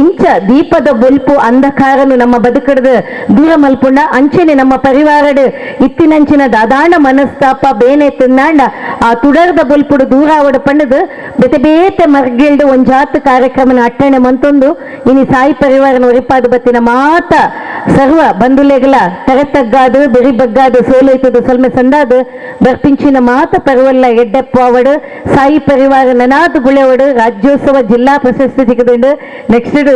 ಇಂಚ ದೀಪದ ಬೊಲ್ಪು ಅಂಧಕಾರನು ನಮ್ಮ ಬದುಕಡ್ದು ದೂರ ಮಲ್ಪುಂಡ ಅಂಚೆನೆ ನಮ್ಮ ಪರಿವಾರಡ್ ಇತ್ತಿನಂಚಿನ ದಾದಾಂಡ ಮನಸ್ತಾಪ ಬೇನೆ ತಿನ್ನಾಂಡ ಆ ತುಡರ್ದ ಬೊಲ್ಪುಡು ದೂರ ಆವಡ ಪಂಡದು ಬೇತೆ ಬೇತೆ ಮರ್ಗೆಲ್ಡು ಒಂಜಾತ್ ಕಾರ್ಯಕ್ರಮನ ಅಟ್ಟಣೆ ಮಂತೊಂದು ಇನಿ ಸಾಯಿ ಪರಿವಾರನ ಒರಿಪಾದ ಬತ್ತಿನ ಮಾತ ಸರ್ವ ಬಂಧುಲೆಗಳ ತೆರೆತಗ್ಗಾದು ಬೆರಿ ಬಗ್ಗಾದು ಸೋಲೈತದು ಸೊಲ್ಮೆ ಸಂದಾದು ಬರ್ಪಿಂಚಿನ ಮಾತ ಪರ್ವಲ್ಲ ಎಡ್ಡೆಪ್ಪಾವಡು ಸಾಯಿ ಪರಿವಾರ ನನಾದು ಗುಳೆವಡು ರಾಜ್ಯೋತ್ಸವ ಜಿಲ್ಲಾ ಪ್ರಶಸ್ತಿ ತಿಕ್ಕದುಂಡು ನೆಕ್ಸ್ಟ್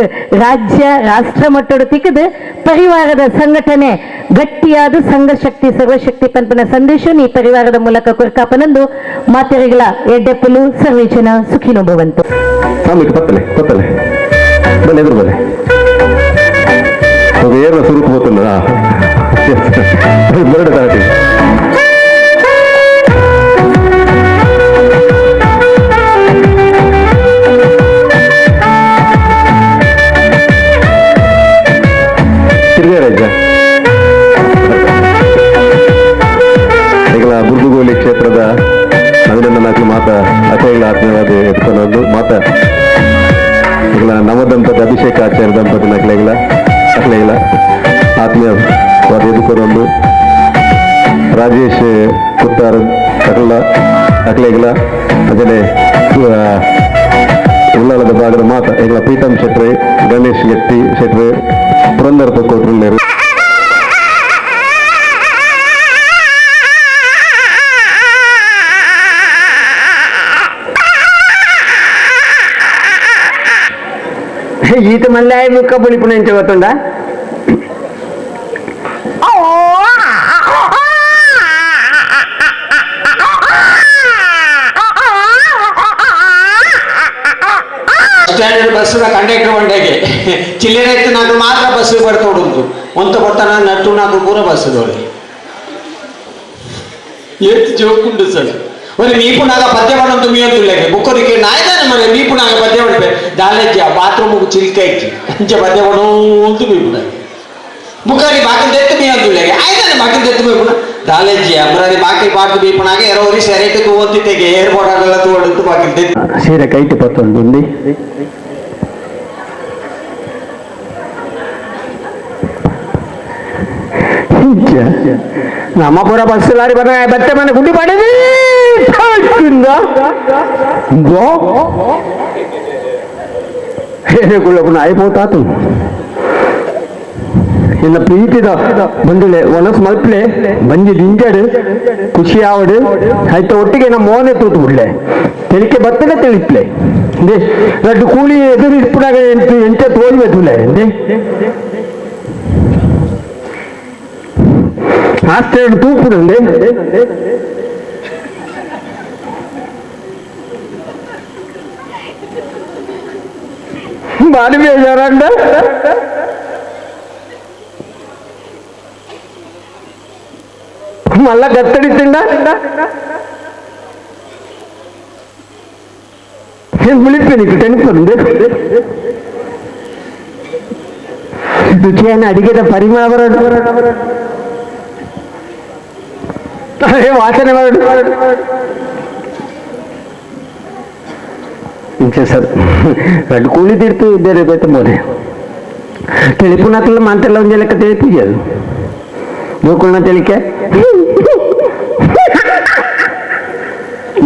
ರಾಜ್ಯ ರಾಷ್ಟ್ರ ಮಟ್ಟದ ತಿಕ್ಕದು ಪರಿವಾರದ ಸಂಘಟನೆ ಗಟ್ಟಿಯಾದ ಸಂಘ ಶಕ್ತಿ ಸರ್ವಶಕ್ತಿ ಪಂಪನ ಸಂದೇಶ ಈ ಪರಿವಾರದ ಮೂಲಕ ಕೊರ್ಕಾಪನಂದು ಮಾತೆರೆಗಳ ಎಡ್ಡೆಪ್ಪಲು ಸರ್ವೇಚನ ಸುಖಿನೋಭವಂತು ಸಾಮೂಹಿಕ ಪತ್ತಲೆ ಬಲೆ ಎದುರು ಬಲೆ ಅದು ಏನ ಸುರುಕು ಹೋತಲ್ಲ ಬರಡು ತಾಟಿ ತಿರುಗರಾಜ ಈಗಲ ಬುರ್ದುಗೋಲಿ ಕ್ಷೇತ್ರದ ಅಭಿನಂದನಾತ್ಮ ಮಾತ ಅಚೈಗಳ ಆತ್ಮೀಯವಾದ ಎತ್ಕೊಂಡು ಮಾತ ಈಗಲ ನವದಂಪತಿ ಅಭಿಷೇಕ ಆಚಾರ್ಯ ದಂಪತಿ ನಕಲೆಗಳ ಅಕ್ಲೆಗಳ ಆತ್ಮೀಯವಾದ ಎದುಕೊಂಡು ರಾಜೇಶ್ ಕುತ್ತಾರ್ ಅಕಲ ಅಕ್ಲೆಗಳ ಅದೇ ಉಳ್ಳಾಲದ ಭಾಗದ ಮಾತ ಈಗಲ ಪ್ರೀತಮ್ ಶೆಟ್ರೆ ಗಣೇಶ್ ಗೆಟ್ಟಿ ಶೆಟ್ರೆ ಪುರಂದರ ತೊಕ್ಕೊಟ್ರು ಈತ ಮಲ್ಲೆ ಬುಕ್ಕ ಬುಳಿಪುಣ ಎಂಚ ಗೊತ್ತುಂಡ ಸ್ಟ್ಯಾಂಡರ್ಡ್ ಬಸ್ನ ಕಂಡಕ್ಟರ್ ಒಂಡೆಗೆ ಚಿಲ್ಲರೆ ಇತ್ತು నాకు ಮಾತ್ರ ಬಸ್ ಬರ್ತೋಡುಂಟು ಒಂತ ಬರ್ತಾನ ನಟ್ಟು నాకు ಪೂರ ಬಸ್ ದೋಳಿ ಏತ್ ಜೋಕುಂಡು ಸರ್ ಒರೆ ನೀಪುನಾಗ ಪದ್ಯ ಬಣ್ಣಂತು ಮೀಯಂತುಲ್ಲೆಗೆ ಬುಕ್ಕರಿಗೆ ನಾಯ್ದಾನೆ ಮರೆ ನೀಪುನಾಗ ಪದ್ಯ ಬಣ್ಣ ದಾಲೆಜ್ಜ ಬಾತ್ರೂಮ್ ಚಿಲ್ಕೆ ಇಚ್ಚಿ ಅಂಚೆ ಪದ್ಯ ಬಣ್ಣಂತು ಮೀಪುನಾಗ ಬುಕ್ಕರಿ ಬಾಕಿನ ತೆತ್ತು ಮೀಯಂತುಲ್ಲೆಗೆ ಆಯ್ದಾನೆ ಬಾಕಿನ ತೆತ್ತು ಮೀಪುನ ದಾಲೆಜ್ಜಿ ಅಮರಾದಿ ಬಾಕಿ ಪಾಟು ಮೀಪುನಾಗ ಎರವರಿ ಸೆರೆಟ್ ಓದಿತೆಗೆ ಏರ್ಪೋರ್ಟ್ ಆಗಲ್ಲ ತೋಡುಂಟು ಬಾಕಿನ ತೆತ್ತು ಸೀರೆ ಕೈಟಿ ಪತ್ತೊಂದು ನಮ್ಮ ಪುರ ಬಸ್ ಲಾರಿ ಬರ ಬತ್ತೆ ಮನೆ ಗುಡ್ಡಿ ಮಾಡಿದ್ರಿ అయిపోతాತು ಇನ್ನ ಪ್ರೀತಿದ ಬಂದಿಳೆ ಒನಸ್ ಮಲ್ಪಲೆ ಬಂದಿ ದಿಂಜಡು ಖುಷಿ ಆವಡು ಆಯ್ತು ಒಟ್ಟಿಗೆ ನಮ್ಮ ಮೋನೆ ತೂತು ಬಿಡ್ಲೆ ತೆಲಿಕೆ ಬತ್ತನೆ ತಿಳಿಪ್ಲೆ ಇಂದೆ ರಡ್ಡು ಕೂಲಿ ಎದುರು ಇಪ್ಪುನಾಗ ಎಂಚ ತೋಯ್ಬೇಕುಲೆ ಇಂದೆ ಆಸ್ಟ್ರೇಡ್ ತೂಪುಡುಂಡೆ ಬಾಡಿ ಬೇಜಾರಂಡ మళ్ళా గత్తడిచ్చిండా ములిపి నీకు టెన్షన్ ఉంది ರುಚಿ అని అడిగేದ పరిమళ వాసన ಅಂಚೆ ಸರ್ ರಡ್ಡು ಕುಳಿದಿರ್ತು ಬೇರೆ ಬೇತೆ ಮೋರೆ ತಿಳಿಪುನಾಕಲ್ಲ ಮಾತೆಲ್ಲ ಒಂದೇ ಲೆಕ್ಕ ತಿಳಿಪೂಜೆ ಅದು ಗೋಕುಲ್ನ ತಿಳಿಕೆ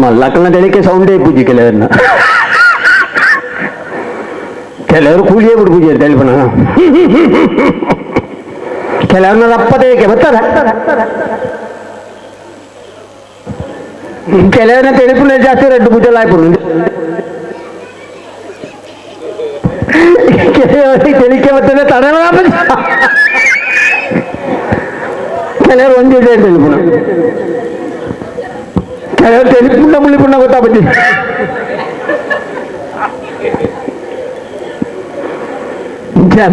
ಮಲ್ಲಕ್ಕನ ತಿಳಿಕೆ ಸೌಂಡೇ ಪೂಜೆ ಕೆಲವರು ಕೂಲಿಯೇ ಬಿಡು ಪೂಜೆ ತಿಳಿಪುನ ಕೆಲವ್ರನ್ನ ಅಪ್ಪ ತಿಳಿಕೆ ಬರ್ತದ ಕೆಲವನ್ನ ತಿಳಿಪುನ ಜಾಸ್ತಿ ರಡ್ಡು ಪೂಜೆ ಆಯ್ಪುಡು తెలికే వస్తేనే తడవ ಕೆಲವರು ಒಂದೇ తెలుపున ಕೆಲವರು తెలుపుకుండా ಮುಳ್ಳಿಪುಣ್ಣ ಗೊತ್ತಾಗ್ಬಿಟ್ಟು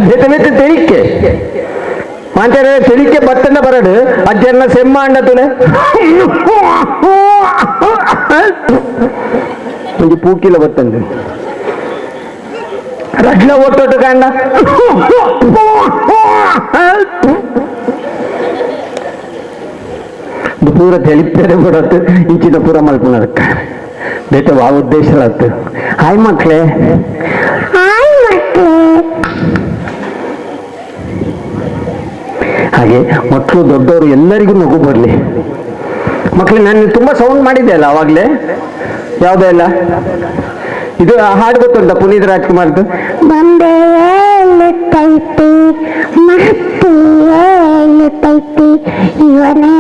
ಬೇತೆ ತೆರಿಕೆ ಮಾತಾಡ ತೆರಿಕೆ ಬತ್ತಂಡ ಬರಡು ಅಜ್ಜನ್ನ ಸೆಮ್ಮ ಅಂಡ ತುಲೆ ಒಂದು ಪೂಕಿಲ ಬತ್ತಂದು ರಡ್ಲ ಒಟ್ಟೊಟ್ಟು ಕಾಂಡ ಪೂರ ತಿಳಿಪೇರೆ ಬಿಡತ್ತು ಇಂಚಿನ ಪೂರ ಮಲ್ಪುನದಕ್ಕ ಬೇತ ಆ ಉದ್ದೇಶ ಆಯ್ತು ಹಾಯ್ ಮಕ್ಳೇ ಹಾಗೆ ಮಕ್ಕಳು ದೊಡ್ಡವರು ಎಲ್ಲರಿಗೂ ನಗು ಬರಲಿ. ಮಕ್ಕಳು ನಾನು ತುಂಬಾ ಸೌಂಡ್ ಮಾಡಿದ್ದೆ ಅಲ್ಲ ಅವಾಗ್ಲೇ, ಯಾವುದೇ ಇಲ್ಲ ಇದು ಹಾಡು ಗೊತ್ತುಂಟ ಪುನೀತ್ ರಾಜ್ಕುಮಾರ್ದು? ಬಂದೆ ಏಳುತ್ತೈತಿ ಮಹತ್ತಿ ಏಳುತ್ತೈತಿ ಇವನೇ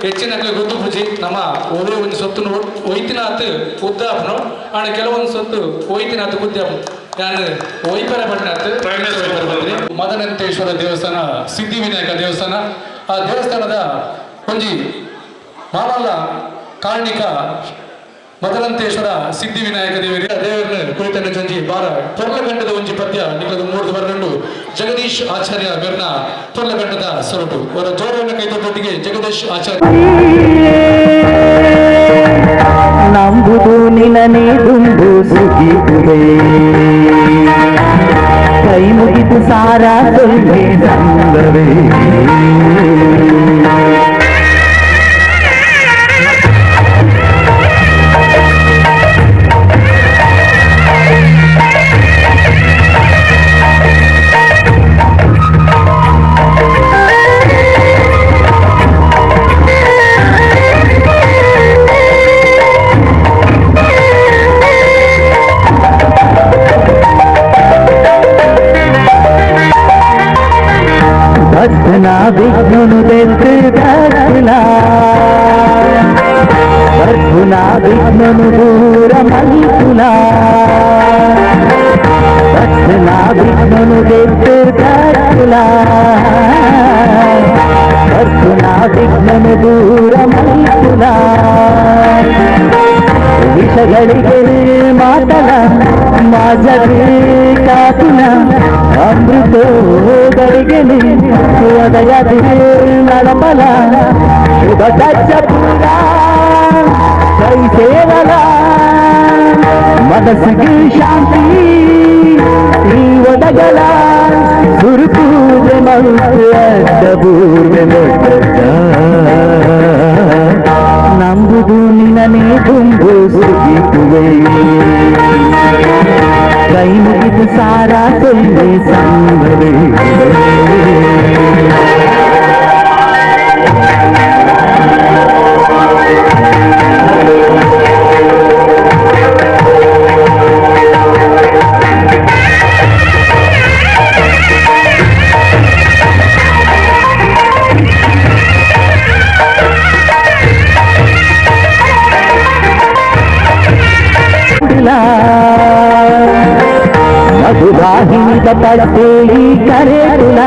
ಹೆಚ್ಚಿನ ಗೊತ್ತು ಪೂಜಿ ನಮ್ಮ ಒಳ್ಳೆ ಒಂದು ಸೊತ್ತು ಒಯ್ತಿನಾತ್ ಉದ್ದಾಪನು ಆಣ ಕೆಲವೊಂದು ಸೊತ್ತು ಒಯ್ತಿನಾತ್ ಕುದ್ದಾಪನು ನಾನು ಒಯ್ಪರ ಪಟ್ಟಣಾತ್ ಮದನಂತೇಶ್ವರ ದೇವಸ್ಥಾನ ಸಿದ್ಧಿವಿನಾಯಕ ದೇವಸ್ಥಾನ ಆ ದೇವಸ್ಥಾನದ ಒಂಜಿ ಮಾಮಲ್ಲ ಕಾರಣಿಕ ಮದನಂತೇಶ್ವರ ಸಿದ್ಧಿವಿನಾಯಕ ದೇವರನ್ನ ಕುರಿತನ್ನ ಜಂಜಿ ಬಾರ ತೊರ್ಲಗಂಡದ ಒಂಜಿ ಪದ್ಯ ನಿಕ್ಕದು ಮೂರ್ದು ಬರಗಂಡು ಜಗದೀಶ್ ಆಚಾರ್ಯ ಬೆರ್ನ ತೊರ್ಲಗಂಡದ ಸೊರಟು ಅವರ ಜೋರನ್ನ ಕೈತೊಟ್ಟೊಟ್ಟಿಗೆ ಜಗದೀಶ್ ಆಚಾರ್ಯ ನಂಬುದು ನಿನನೆ ದುಂಬು ಸುಗಿದುವೆ ಕೈ ಮುಗಿದು ಸಾರ ತೊಲ್ಲೆ ಸಂಗವೇ ದೂರ ಮಲ್ಪುಲ ರತ್ನ ವಿಘ್ನನು ಗೆದ್ದು ಕಟ್ಟುಲ ರತ್ನ ವಿಘ್ನನು ದೂರ ಮಲ್ಪುಲ ವಿಷಗಳಿಗೆ ಮಾತನ ಮಾಜರಿ ಕಾತುನ ಅಮೃತೋದರಿಗೆ ಹೃದಯದಿ ನಡಮಲ ಶುಭ ಸಜ್ಜಪುರ ಕೈ ಸೇವಲ ಮನಸ್ಸಿಗೆ ಶಾಂತಿ ಈ ಒದಗಲ ಗುರುಪೂಜೆ ಮೌರ್ಯ ನಂಬುದು ನಿನನೇ ತುಂಬು ಸುಗಿಸುವೆ ಕೈ ಮುಗಿದು ಸಾರ ಸೊಲ್ಲೆ ಸಂಗವೇ ಮಧುರಾಹಿತ ಪಟ್ಟೇಳಿ ಕರೆದುಲ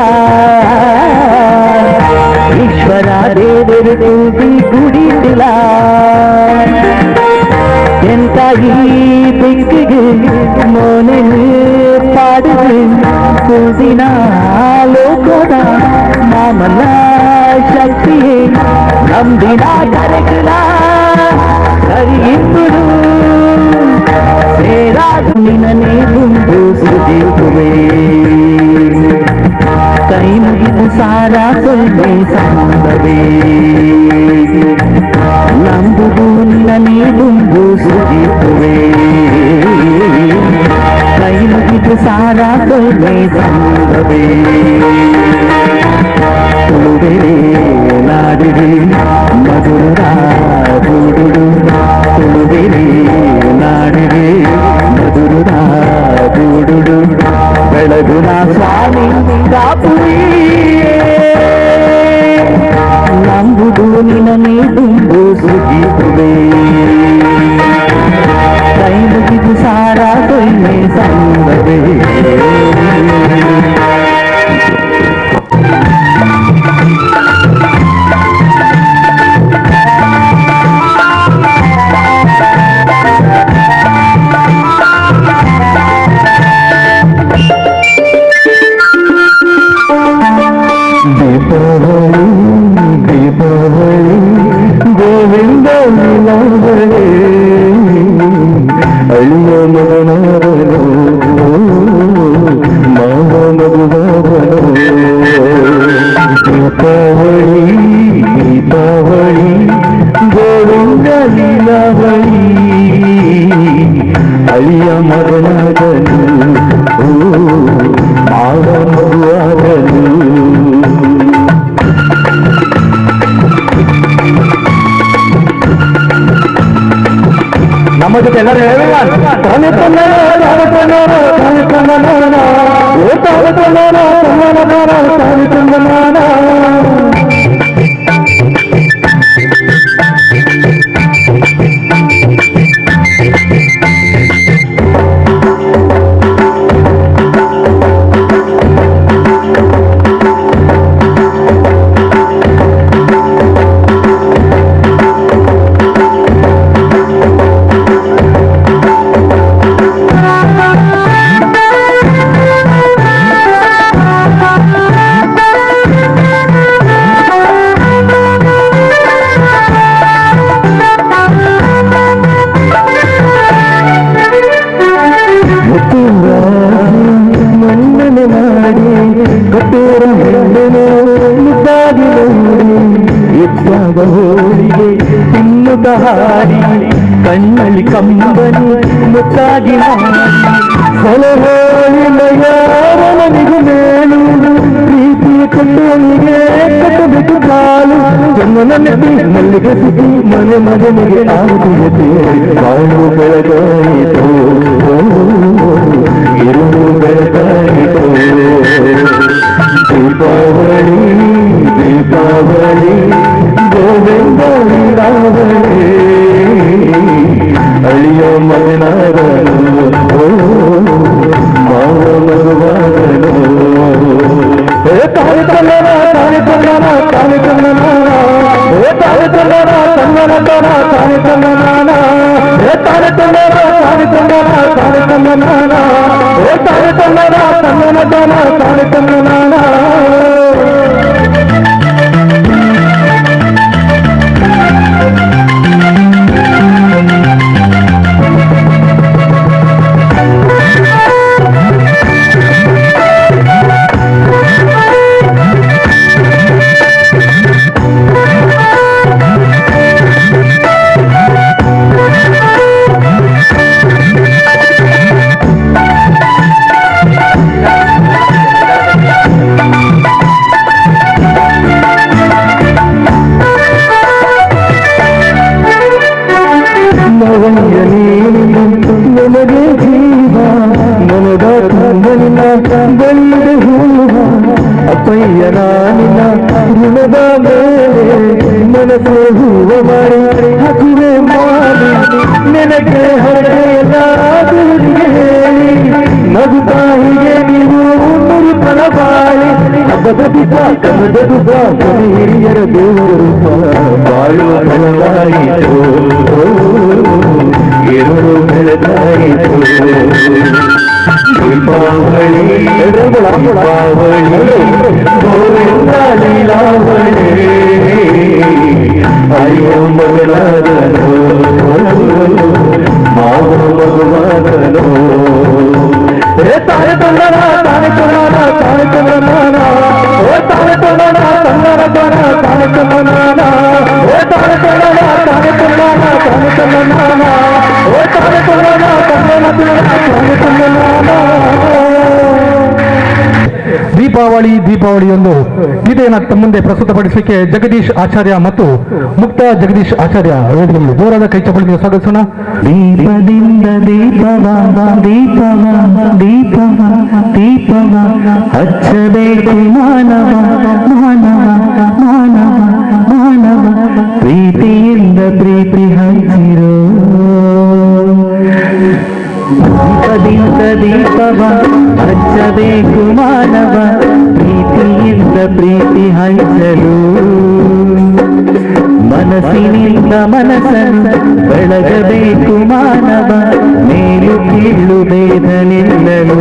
ಈಶ್ವರ ದೇವರು ಕೂಗಿ ಕುಡಿದಿಲ್ಲ ಎಂತ ಈ ದಿಕ್ಕಿಗೆ ಮೋನೆ ಪಾಡಿಗೆ ಕೂದಿನ ಲೋಕದ ಮಾಮನ ಶಕ್ತಿಯೇ ನಂಬಿನ ಕರೆಗಿಲ್ಲ ಸರಿಯಿಬ್ಬರು ನಿನನೇ ತುಂಬು ಸುಗಿಸುವೆ ಕೈ ಮುಗಿದು ಸಾರ ಸೊಲ್ಲೆ ಸಂಬವೇ ನಂಬುದು ನಿನನೇ ತುಂಬು ಸುಗಿಸುವೆ ಕೈ ಮುಗಿದು ಸಾರ ಸೊಲ್ಲೆ ಸಂಬವೇ ತುಳುವೆರೆ ನಾಡಿಗೆ ಮಧುರ ಗೂಡುಡು ತುಳುವೆರೆ ನಾಡಿಗೆ ಮಧುರ ಗೂಡುಡು ಬೆಳಗುನ ಸ್ವಾಮಿ ಕಾಪುರಿ ನಂಬುದು ನಿನನೇ ತುಂಬು ಸುಗಿಸುವೆ ಕೈ ಮುಗಿದು ಸಾರ ಸೊಲ್ಲೆ ಸಂಬವೇ ಗೋವಿಂದ ಅಳಿಯ ಮಗನಾದನು ಮಾವ ಮಗುವಾದನು ದೀಪಾವಳಿ ದೀಪಾವಳಿ ಗೋವಿಂದ ಲೀಲಾವಳಿ ಅಳಿಯ ಮಗನಾದನು ಮಾವ ಮಗುವಾದನು ನಮ್ಮ ಜೊತೆ ಎಲ್ಲರೂ ಹೇಳುವ ಹೋಳಿಗೆ ತಿನ್ನುತ್ತ ಹಾಡಿ ಕಣ್ಣಲ್ಲಿ ಕಂಬನಿ ಮುತ್ತಾಗಿ ಹೊಲಹೋಳಿನಯಾರನಿಗೂ ಮೇಲು ಪ್ರೀತಿಯ ಕೊಟ್ಟವನಿಗೆ ಕಟ್ಟಬೇಕು ಕಾಲು ಜನ್ಮನಲ್ಲಿ ಮಲ್ಲಿಗೆ ಸಿಕ್ಕಿ ಮನೆ ಮಗನಿಗೆ ಆಗುತ್ತಿದೆ ಬಾಳು ಬೆಳಗಾಯಿತು ಇರುಳು ಬೆಳಗಾಯಿತು ದೀಪಾವಳಿ ದೀಪಾವಳಿ ಗೋವಿಂದ ಲೀಲಾವಳಿ ಅಳಿಯ ಮಗನಾದನು ಮಾವ ಮಗುವಾದನು ತಾಯಿ ತಂದನ ತಾಯಿ ತಂದನ ತಾಯಿ ತಂದನ ತಾಯಿ ತಂದನ ತಂದನ ತನ ತಾಯಿ ತಂದನ ತಾಯಿ ತಂದನ ತಾಯಿ ತಂದನ ತಾಯಿ ತಂದನ ತಾಯಿ ತಂದನ ತಂದನ ತನ ತಾಯಿ ತಂದನ ನನಗೆ ಜೀವ ನನಗ ತಂದನಿನ ಬೆಳೆದ ಹೂವ ಅಪ್ಪಯ್ಯ ನಾನಿನ ಋಣದ ಮೇಲೆ ಮನಸ್ಸು ಹೂವ ಮಾಡಿ ಹಸುವೆ ಮಾಡಿ ನೆನಕೆ ಹೊರೆಯಲ್ಲ ದೂರಿಗೆ ಹೇಳಿ ನಗುತ್ತಾ ಹೀಗೆ ನೀವು ನುರುತನ ಬಾಳಿ ಹಬ್ಬದ ದಿಸ ಕನ್ನಡ ದುಬ್ಬ ಹಿರಿಯರ ದೇವರು ಬಾಳುವ ಫಲವಾಯಿತು ಎರಡು ಬೆಳೆದಾಯಿತು ದೀಪಾವಳಿ ದೀಪಾವಳಿ ಗೋವಿಂದ ಲೀಲಾವಳಿ ಅಯ್ಯೋ ಮಗನಾದನು ಮಾವ ಮಗುವಾದನು ತಾನೆ ತಂದನ ತಾನೆ ತಂದನ ತಾನೆ ತಂದನ ತಾನೆ ತಂದನ ತಂದನ ತನ ತಾನೆ ತಂದನ ತಾನೆ ತಂದನ ತಾನೆ ತಂದನ ತಾನೆ ತಂದನ ತಾನೆ ತಂದನ ತಂದನ ತಾನೆ ದೀಪಾವಳಿ ದೀಪಾವಳಿಯೊಂದು ಗೀತೆಯನ್ನು ತಮ್ಮ ಮುಂದೆ ಪ್ರಸ್ತುತಪಡಿಸಲಿಕ್ಕೆ ಜಗದೀಶ್ ಆಚಾರ್ಯ ಮತ್ತು ಮುಕ್ತ ಜಗದೀಶ್ ಆಚಾರ್ಯ ವೇದಿಕೆಯಲ್ಲಿ ಜೋರಾದ ಕೈ ಚಪ್ಪಲಿಗೆ ಸ್ವಾಗತಿಸೋಣ. ದೀಪದಿಂದ ದೀಪವ ದೀಪವ ದೀಪವ ದೀಪವ ಹಚ್ಚಬೇಕು ಮಾನವ ಮಾನವ ಮಾನವ ಮಾನವ ಪ್ರೀತಿಯಿಂದ ಪ್ರೀತಿ ಹಚ್ಚಿರೋ ದೀಪದಿಂದ ದೀಪವ ಹಚ್ಚಬೇಕು ಮಾನವ ಪ್ರೀತಿಯಿಂದ ಪ್ರೀತಿ ಹಂಚಲು ಮನಸ್ಸಿನಿಂದ ಮನಸ್ಸನ್ನು ಬೆಳಗಬೇಕು ಮಾನವ ಮೇಲು ಕೀಳು ಭೇದನಿಲ್ಲಲು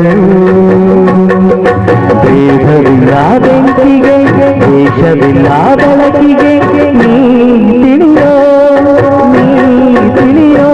ಭೇದವಿಲ್ಲ ಬೆಂಕಿಗೆ ದೇಶವಿಲ್ಲ ಬೆಳಕಿಗೆ ನೀ ತಿಳಿಯೋ ನೀ ತಿಳಿಯೋ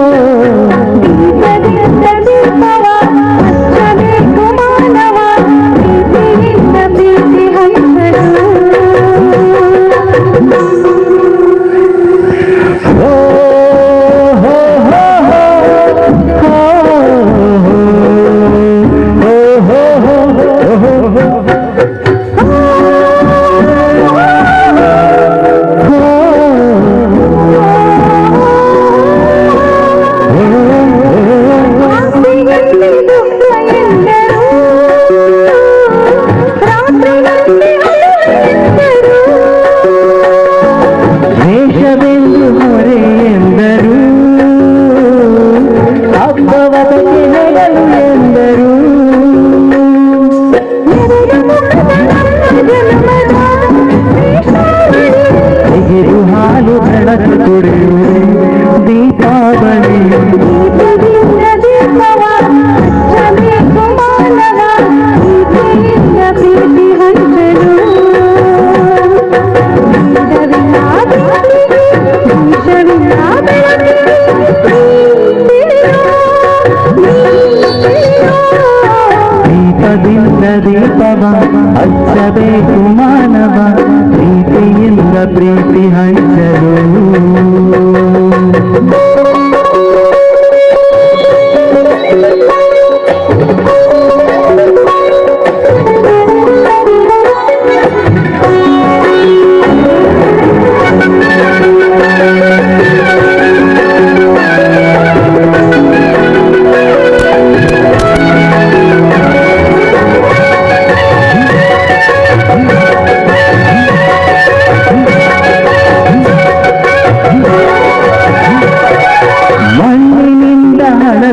ದೀಪವ ಹಚ್ಚಬೇಕು ಮಾನವ ಪ್ರೀತಿಯಿಂದ ಪ್ರೀತಿ ಹಂಚಲು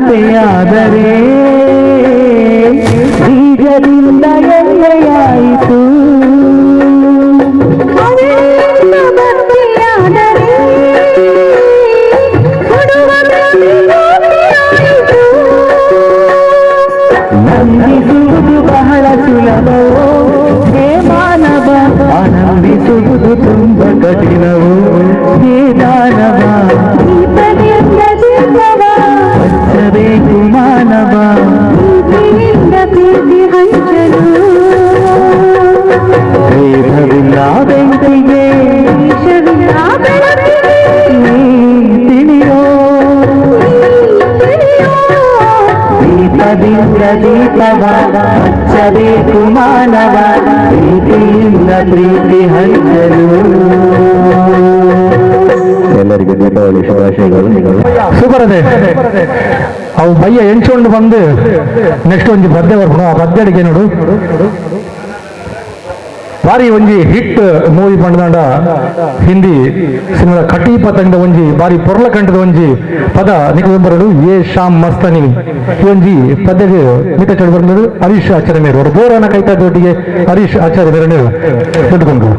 ಭಕ್ತಿಯಾದರೆ ಬೀಜದಿಂದ ಎಣ್ಣೆಯಾಯಿತು ಅವಳಿಂದ ಭಕ್ತಿಯಾದರೆ ಸುಡುವ ಭಕ್ತಿಯಾಯಿತು. ನಂಬಿಸುವುದು ಬಹಳ ಸುಲಭವೋ ಹೇ ಮಾನವ, ಆನಂದಿಸುವುದು ತುಂಬ ಕಠಿಣವೋ ಹೇ ದಾನವ. ದೀಪದಿಂದ ದೀಪವ, ಹಚ್ಚಬೇಕು ಮಾನವ, ಪ್ರೀತಿಯಿಂದ ಪ್ರೀತಿ ಹಂಚಲು. ಭೇದವಿಲ್ಲ ಬೆಂಕಿಗೆ, ವಿಷವಿಲ್ಲ ಬೆಳಕಿಗೆ, ನೀ ತಿಳಿಯೋ ದೀಪದಿಂದ ದೀಪವ ಹಚ್ಚಬೇಕು ಮಾನವ, ಪ್ರೀತಿಯಿಂದ ಪ್ರೀತಿ ಹಂಚಲು. ಎಲ್ಲರಿಗೂ ದೀಪಾವಳಿ ಶುಭಾಶಯಗಳು. ಸೂಪರ್ ಅದೇ ಅವು ಬಯ್ಯ ಎಣ್ಸ್ಕೊಂಡು ಬಂದು ನೆಕ್ಸ್ಟ್ ಒಂಜಿ ಪದ್ಯ ಬರ್ಕೊಂಡು ಆ ಪದ್ಯ ಅಡಿಗೆ ನೋಡು ಬಾರಿ ಒಂಜಿ ಹಿಟ್ ಮೂವಿ ಪಂಡ ಹಿಂದಿ ಸಿನಿಮಾದ ಕಟಿ ಪತಂಗದ ಒಂಜಿ ಬಾರಿ ಪೊರ್ಲ ಕಂಠದ ಒಂಜಿ ಪದ ನಿಖಿಲ್ ಬರಡು ಏ ಶಾಮ್ ಮಸ್ತನಿ ಈ ಒಂಜಿ ಪದ್ಯಗೆ ಮಿತ ಚಳಿ ಬಂದರು ಹರೀಶ್ ಆಚಾರ್ಯ ಮೇರು ಅವರು ಬೋರನ ಕೈತದೊಟ್ಟಿಗೆ ಹರೀಶ್ ಆಚಾರ್ಯ ಮೇರು ದುಡ್ಕೊಂಡು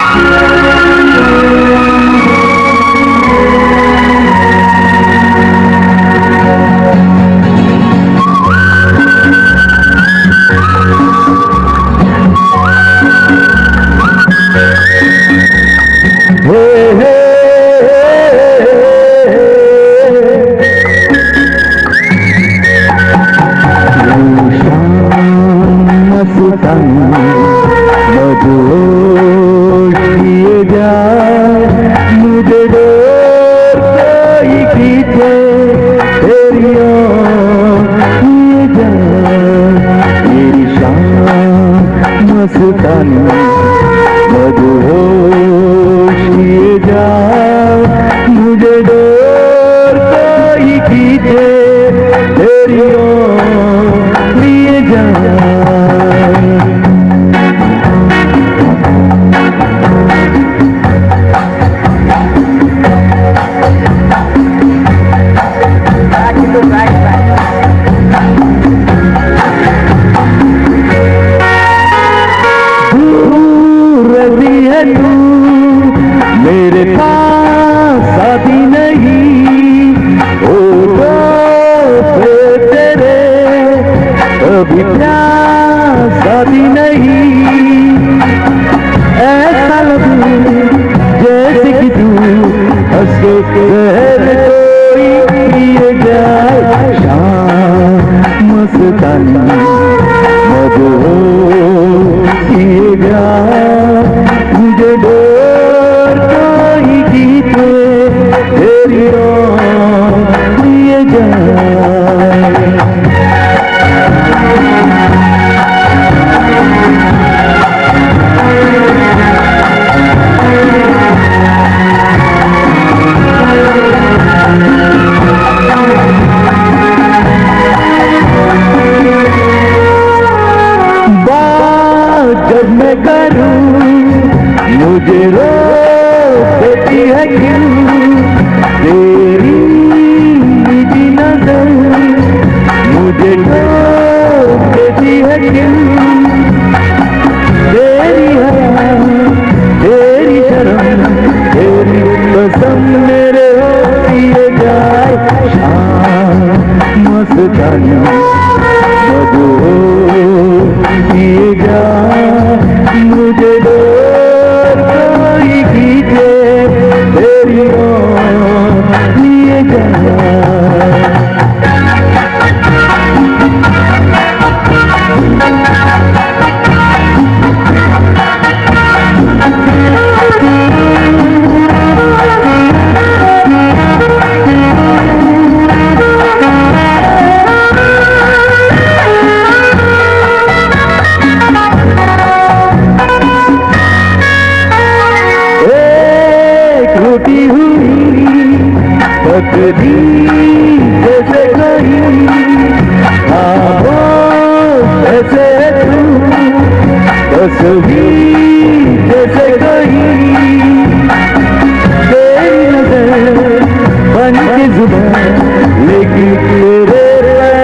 लेकिन तेरे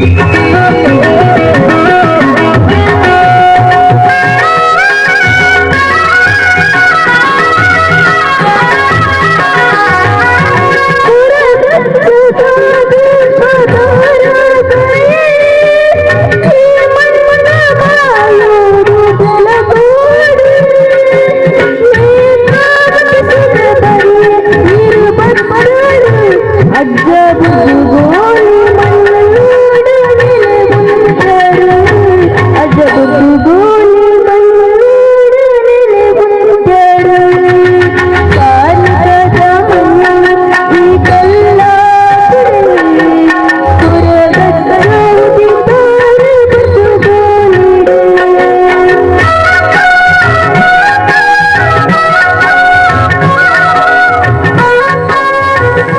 Thank you.